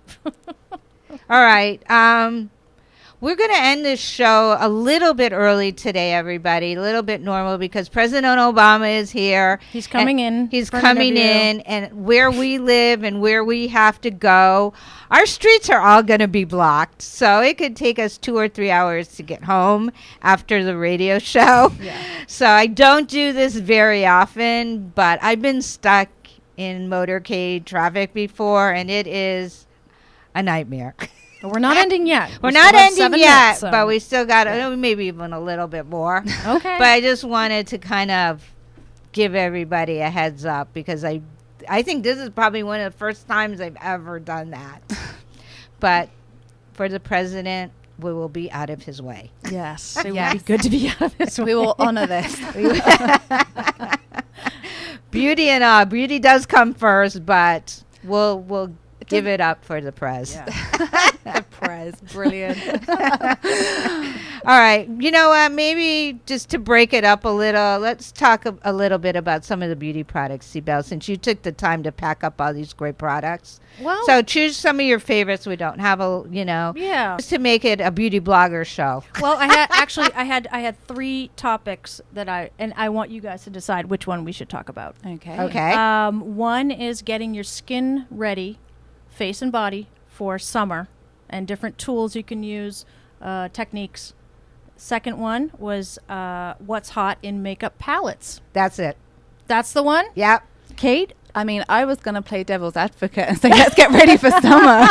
All right. We're going to end this show a little bit early today, everybody. A little bit normal because President Obama is here. he's coming in. He's for an coming interview. in, and where we live and where we have to go, our streets are all going to be blocked. So it could take us 2 or 3 hours to get home after the radio show. Yeah. So I don't do this very often, but I've been stuck in motorcade traffic before, and it is a nightmare. But we're not ending yet. We're We not still have ending 7 yet, minutes, so. but we still got maybe even a little bit more. Okay. But I just wanted to kind of give everybody a heads up because I think this is probably one of the first times I've ever done that. But for the president, we will be out of his way. Yes. It would Yes. be good to be out of this. We will honor this. Beauty does come first, but we'll give it up for the prez. The prez. Brilliant. All right. You know what? Maybe just to break it up a little, let's talk a little bit about some of the beauty products, Sibel, since you took the time to pack up all these great products. Well, So choose some of your favorites. We don't have yeah. just to make it a beauty blogger show. Well, I had 3 topics that I want you guys to decide which one we should talk about. Okay. Okay. One is getting your skin ready, face and body, for summer, and different tools you can use, techniques. Second one was what's hot in makeup palettes. That's it. That's the one? Yep. Kate? I mean, I was going to play devil's advocate and say, let's get ready for summer.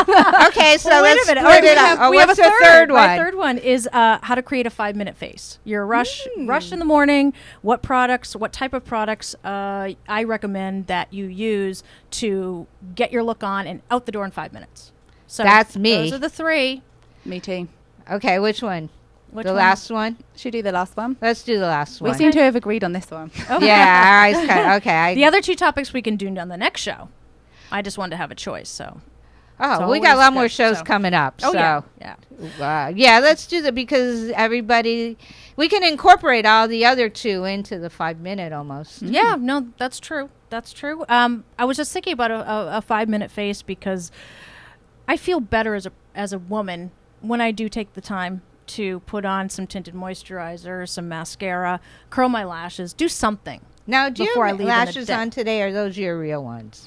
Okay, so Well, wait let's a minute. split we it have, up. we have What's a the third one? My third one is how to create a 5-minute face. You're rushed in the morning. What type of products I recommend that you use to get your look on and out the door in 5 minutes. So That's me. Those are the 3. Me too. Okay, which one? Which the one? last one? Should we do the last one? Let's do the last We one. seem to have agreed on this one. Yeah, our eyes cut. Okay. The other 2 topics we can do on the next show. I just wanted to have a choice, so. Oh, It's we got a lot always more good, shows so. coming up. Oh, so. yeah. Yeah, let's do that because we can incorporate all the other 2 into the 5-minute almost. Yeah, no, that's true. That's true. I was just thinking about a 5-minute face because I feel better as a woman when I do take the time to put on some tinted moisturizer, some mascara, curl my lashes, do something. Now, do you Before I have leave in the lashes day. on today, or are those your real ones?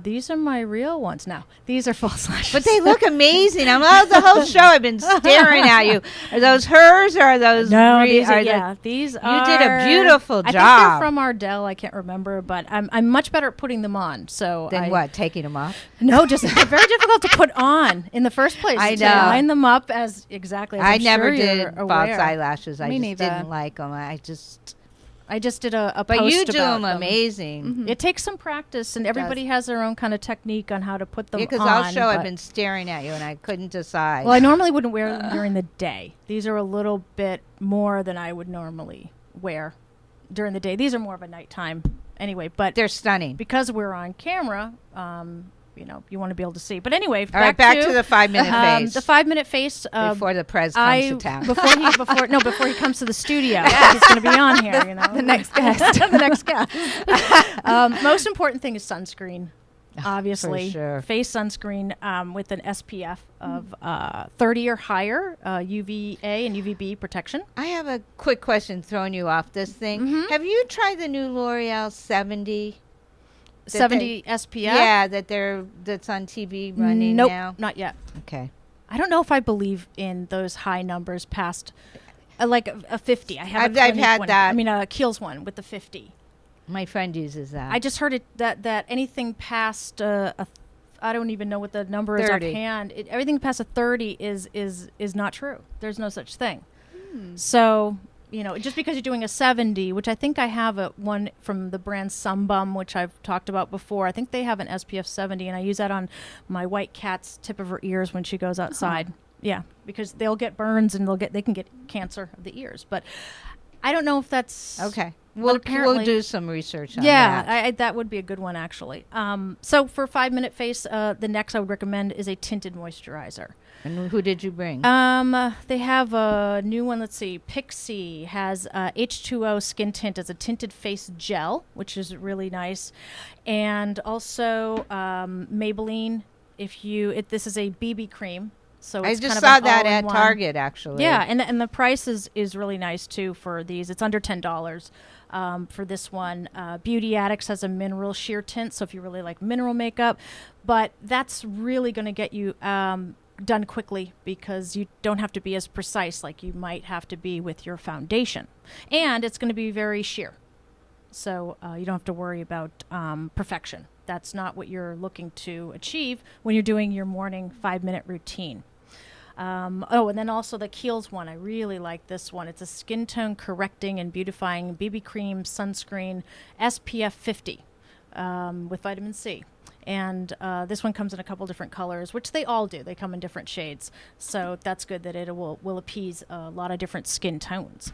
These are my real ones now. These are false lashes. But they look amazing. I'm the whole show. I've been staring at you. Are those hers or are those? No, re- these are, are yeah, these You are. did a beautiful I think job. they're from Ardell. I can't remember, but I'm much better at putting them on. So Then what? Taking them off? No, just they're very difficult to put on in the first place. I to know. line them up as exactly. As I I'm never sure you're did false aware. eyelashes. I Me just neither. didn't like them. I just did a But post you do about them amazing. It takes some practice, and everybody has their own kind of technique on how to put them Yeah, because on. all show I've but- been staring at you and I couldn't decide. Well, I normally wouldn't wear them during the day. These are a little bit more than I would normally wear during the day. These are more of a nighttime anyway, but they're stunning. because we're on camera, you want to be able to see. But anyway, All right, back to the 5-minute face. The 5-minute face. Before the prez comes to town. Before he comes to the studio. He's going to be on here, The next guest. the next guest. Most important thing is sunscreen. obviously. sure. Face sunscreen with an SPF of 30 or higher, UVA and UVB protection. I have a quick question throwing you off this thing. Have you tried the new L'Oreal 70? 70 SPF? Yeah, that's on TV running Nope, now. not yet. Okay. I don't know if I believe in those high numbers past like a 50. I have I've a Clinique had one. that. I mean, a Kiehl's one with the 50. My friend uses that. I just heard it that anything past I don't even know what the number is 30. offhand. Everything past a 30 is not true. There's no such thing. So, just because you're doing a 70, which I think I have one from the brand Sunbum, which I've talked about before. I think they have an SPF 70, and I use that on my white cat's tip of her ears when she goes outside. Yeah, because they'll get burns and they can get cancer of the ears. But I don't know if that's okay. We'll do some research on that. Yeah, that would be a good one, actually. So for 5-minute face, the next I would recommend is a tinted moisturizer. And who did you bring? They have a new one. Let's see. Pixie has H2O skin tint as a tinted face gel, which is really nice. And also Maybelline, this is a BB cream. So I it's just kind saw of that at all-in-one. Target, actually. Yeah, and the price is really nice, too, for these. It's under $10 for this one. Beauty Addicts has a mineral sheer tint, so if you really like mineral makeup. But that's really going to get you done quickly because you don't have to be as precise like you might have to be with your foundation. And it's going to be very sheer. So you don't have to worry about perfection. That's not what you're looking to achieve when you're doing your morning 5-minute routine. And then also the Kiehl's one. I really like this one. It's a skin tone correcting and beautifying BB cream sunscreen SPF 50 with vitamin C. And this one comes in a couple different colors, which they all do. They come in different shades. So that's good that it will appease a lot of different skin tones.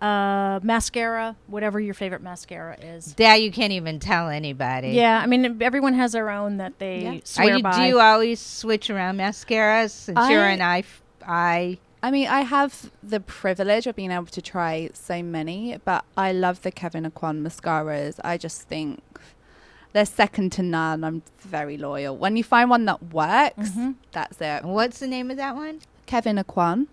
Mascara, whatever your favorite mascara is. That you can't even tell anybody. Yeah, I mean, everyone has their own that they swear by. Do you always switch around mascaras since you're an eye? I mean, I have the privilege of being able to try so many, but I love the Kevyn Aucoin mascaras. I just think they're second to none. I'm very loyal. When you find one that works, that's it. What's the name of that one? Kevyn Aucoin.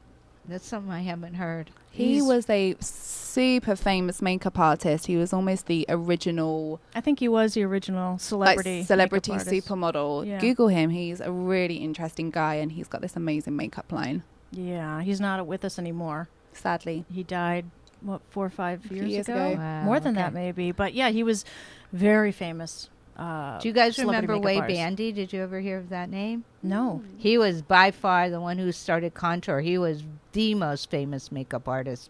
That's something I haven't heard. He was a super famous makeup artist. He was almost the original. I think he was the original celebrity supermodel. Yeah. Google him. He's a really interesting guy, and he's got this amazing makeup line. Yeah, he's not with us anymore. Sadly. He died, 4 or 5 years ago? Wow, More than that, maybe. But yeah, he was very famous. Do you guys remember makeup Way artist. Bandy? Did you ever hear of that name? No. He was by far the one who started contour. He was the most famous makeup artist.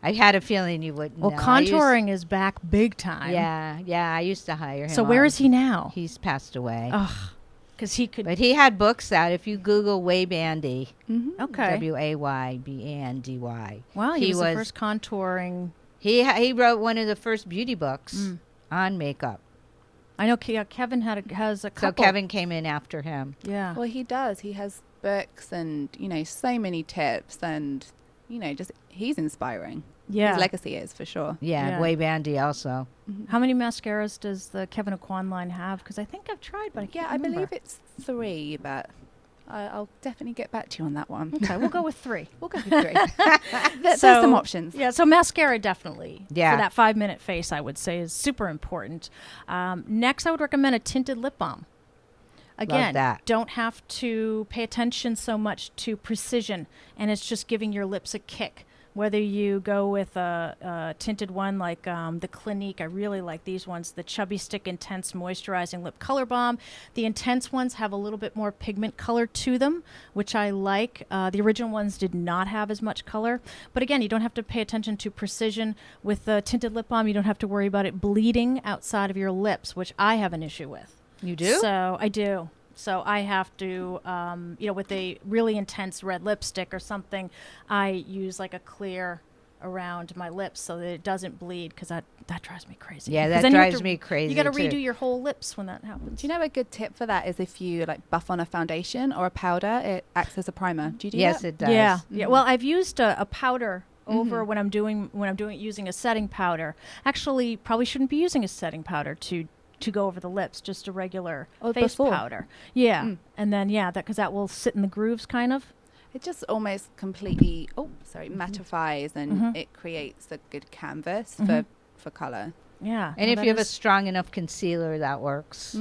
I had a feeling you wouldn't Well, know. contouring is back big time. Yeah, I used to hire him. So where is he now? He's passed away. Ugh, because he could. But he had books out. If you Google Way Bandy, Okay. WayBandy. Wow, he was the first contouring. He wrote one of the first beauty books on makeup. I know Kevin has a So couple. Kevin came in after him. Yeah. Well, he does. He has books and, so many tips and, just he's inspiring. Yeah. His legacy is, for sure. Yeah, Way Bandy also. How many mascaras does the Kevyn Aucoin line have? Because I think I've tried, but I can't remember. believe it's 3, but I'll definitely get back to you on that one. Okay, we'll go with 3. We'll go with 3. There's some options. Yeah, so mascara definitely. Yeah. For that 5-minute face, I would say, is super important. Next, I would recommend a tinted lip balm. Again, that. Don't have to pay attention so much to precision, and it's just giving your lips a kick. Whether you go with a tinted one like the Clinique, I really like these ones, the Chubby Stick Intense Moisturizing Lip Color Balm. The intense ones have a little bit more pigment color to them, which I like. The original ones did not have as much color. But again, you don't have to pay attention to precision. With the tinted lip balm, you don't have to worry about it bleeding outside of your lips, which I have an issue with. You do? So I do. So I have to, with a really intense red lipstick or something, I use like a clear around my lips so that it doesn't bleed, because that drives me crazy. Yeah, 'Cause that then you have drives to- me crazy, You got to too. redo your whole lips when that happens. Do you know a good tip for that is if you buff on a foundation or a powder, it acts as a primer. Do you do Yes, that? it does. Yeah, yeah. Well, I've used a powder over when I'm doing using a setting powder. Actually, probably shouldn't be using a setting powder to to go over the lips, just a regular Oh, face before. powder. Yeah, and then because that will sit in the grooves, kind of. It just almost completely, mattifies, and it creates a good canvas for color. Yeah, And well, if that you have a is strong enough concealer, that works.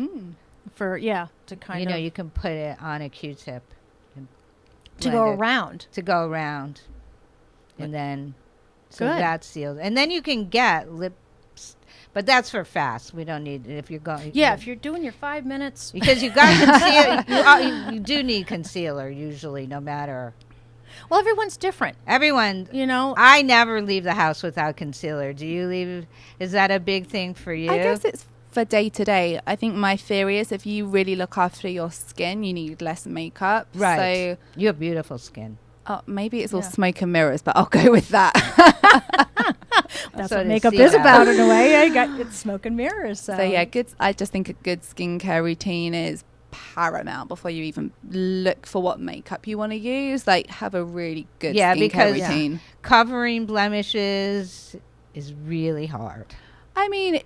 to kind of You can put it on a Q-tip. And to blend go it. around. To go around. And then, so Good. that's sealed. And then you can get lips, but that's for fast. We don't need it if you're going. Yeah, if you're doing your 5 minutes. Because you got concealer. You do need concealer usually, no matter. Well, everyone's different. Everyone, I never leave the house without concealer. Do you leave? Is that a big thing for you? I guess it's for day to day. I think my theory is if you really look after your skin, you need less makeup. Right. So you have beautiful skin. Maybe it's all smoke and mirrors, but I'll go with that. That's what makeup is about in a way. It's smoke and mirrors. So good. I just think a good skincare routine is paramount before you even look for what makeup you want to use. Like, have a really good skincare routine. Covering blemishes is really hard. I mean,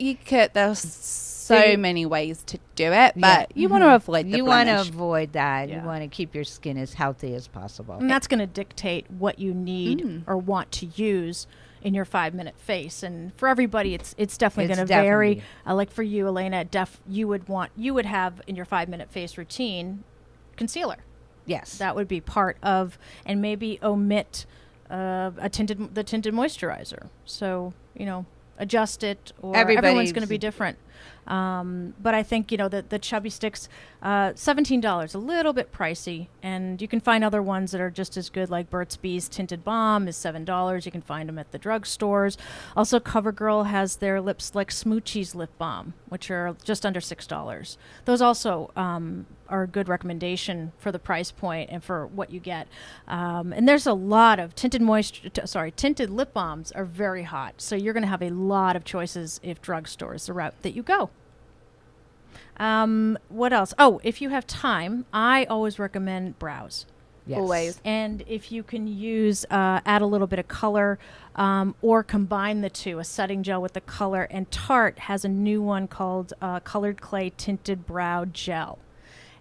there's so many ways to do it, but you want to avoid the blemish. You want to avoid that. You want to keep your skin as healthy as possible. And that's going to dictate what you need or want to use in your 5-minute face. And for everybody, it's definitely going to vary. Like for you, Alayna, you would have in your 5-minute face routine concealer. Yes, that would be part of, and maybe omit the tinted moisturizer. So adjust it, or everyone's going to be different. But I think, the Chubby Sticks, $17, a little bit pricey. And you can find other ones that are just as good, like Burt's Bees Tinted Balm is $7. You can find them at the drugstores. Also, CoverGirl has their Lip Slick Smoochies Lip Balm, which are just under $6. Those also are a good recommendation for the price point and for what you get. And there's a lot of tinted lip balms are very hot. So you're going to have a lot of choices if drugstore is the route that you go. What else? Oh, if you have time, I always recommend brows. Yes. Always. And if you can use, add a little bit of color or combine the two, a setting gel with the color. And Tarte has a new one called Colored Clay Tinted Brow Gel.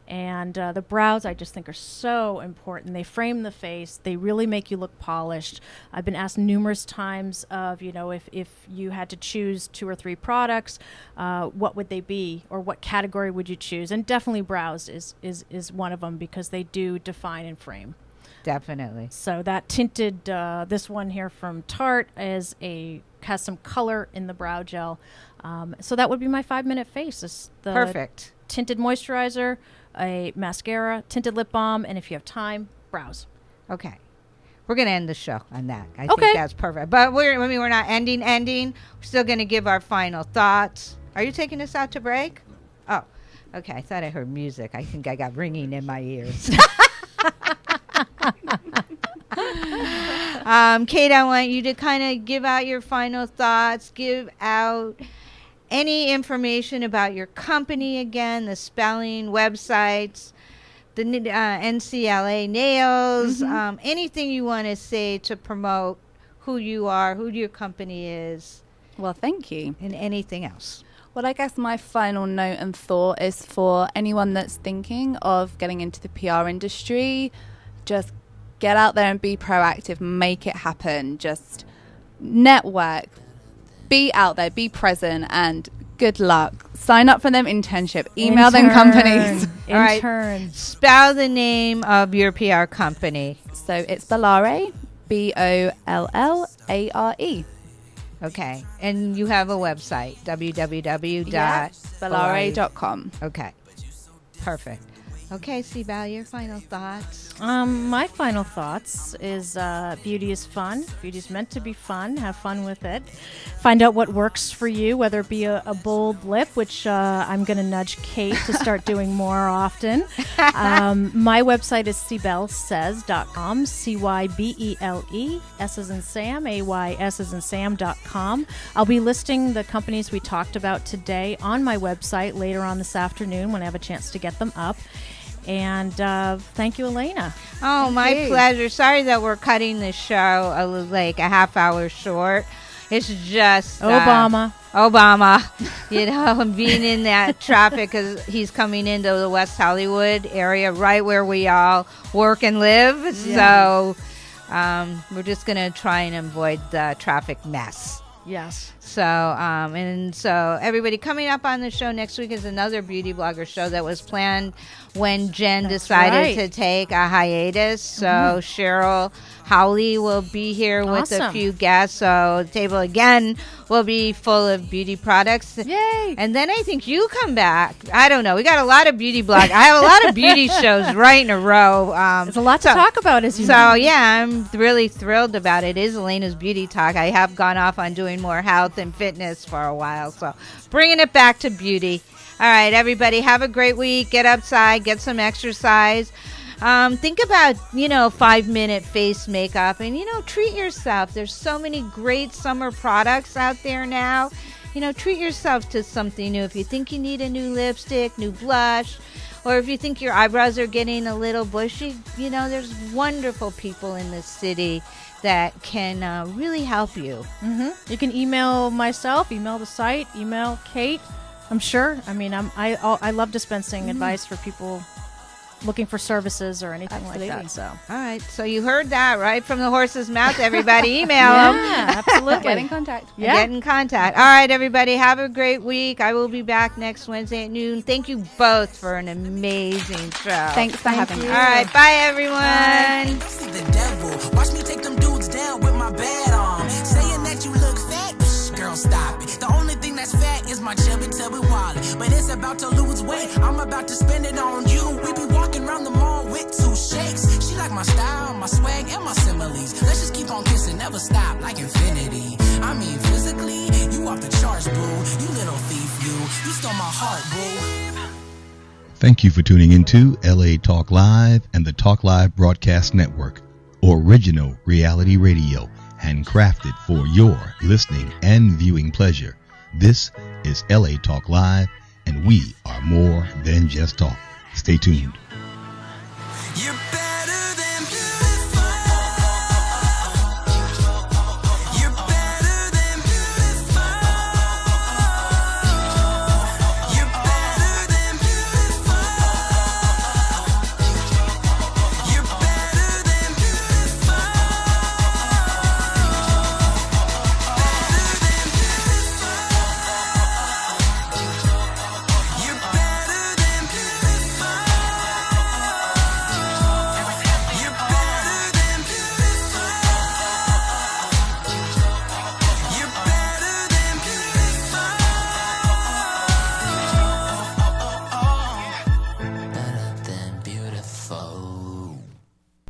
And the brows, I just think, are so important. They frame the face. They really make you look polished. I've been asked numerous times of, if you had to choose 2 or 3 products, what would they be, or what category would you choose? And definitely brows is one of them, because they do define and frame. Definitely. So that tinted, this one here from Tarte has some color in the brow gel. So that would be my 5-minute face. It's the Perfect. Tinted moisturizer, a mascara, tinted lip balm, and if you have time, brows. Okay. We're going to end the show on that. I think that's perfect. But we're not ending. We're still going to give our final thoughts. Are you taking us out to break? Oh, okay. I thought I heard music. I think I got ringing in my ears. Kate, I want you to kind of give out your final thoughts, give out any information about your company again, the spelling, websites, the NCLA nails, anything you want to say to promote who you are, who your company is. Well, thank you. And anything else. Well, I guess my final note and thought is for anyone that's thinking of getting into the PR industry, just get out there and be proactive, make it happen, just network, be out there, be present, and good luck. Sign up for them internship. Email them companies. All right. Spell the name of your PR company. So it's Bollare, Bollare. Okay. And you have a website, Bollare.com. Okay. Perfect. Okay, Sibel, your final thoughts? My final thoughts is beauty is fun. Beauty is meant to be fun. Have fun with it. Find out what works for you, whether it be a bold lip, which I'm going to nudge Kate to start doing more often. My website is cybelsays.com, CYBELE, S as in Sam, AYS as in Sam.com. I'll be listing the companies we talked about today on my website later on this afternoon when I have a chance to get them up. And thank you, Alayna. Oh, my pleasure. Sorry that we're cutting the show like a half hour short. It's just Obama. Obama, and being in that traffic because he's coming into the West Hollywood area, right where we all work and live. Yeah. So we're just going to try and avoid the traffic mess. Yes. So, and so everybody coming up on the show next week is another beauty blogger show that was planned when Jen decided to take a hiatus. So Cheryl Howley will be here with a few guests. So the table again will be full of beauty products. Yay! And then I think you come back. I don't know. We got a lot of beauty blogs. I have a lot of beauty shows right in a row. There's a lot to talk about, as you know. So yeah, I'm really thrilled about it. It is Alayna's Beauty Talk. I have gone off on doing more health and fitness for a while. So bringing it back to beauty. All right, everybody, have a great week. Get outside, get some exercise. Think about, 5-minute face makeup and, treat yourself. There's so many great summer products out there now. Treat yourself to something new. If you think you need a new lipstick, new blush, or if you think your eyebrows are getting a little bushy, there's wonderful people in this city that can really help you. You can email myself, email the site, email Kate. I'm sure. I mean, I love dispensing advice for people looking for services or anything like that. So, all right. So you heard that right from the horse's mouth. Everybody, email them. Yeah, absolutely. Get in contact. Yeah. Get in contact. All right, everybody. Have a great week. I will be back next Wednesday at noon. Thank you both for an amazing show. Thanks for having me. All right. Bye, everyone. See the devil. Watch me take them dudes down with my bad arm. Saying that you look fat, girl, stop it. The only thing that's fat is my chubby wallet. But it's about to lose weight. I'm about to spend it on you. We be walking around the mall with 2 shakes. She like my style, my swag, and my similes. Let's just keep on kissing, never stop like infinity. I mean, physically, you off the charts, boo. You little thief, you stole my heart, boo. Thank you for tuning into LA Talk Live and the Talk Live Broadcast Network, original reality radio, handcrafted for your listening and viewing pleasure. This is LA Talk Live, and we are more than just talk. Stay tuned.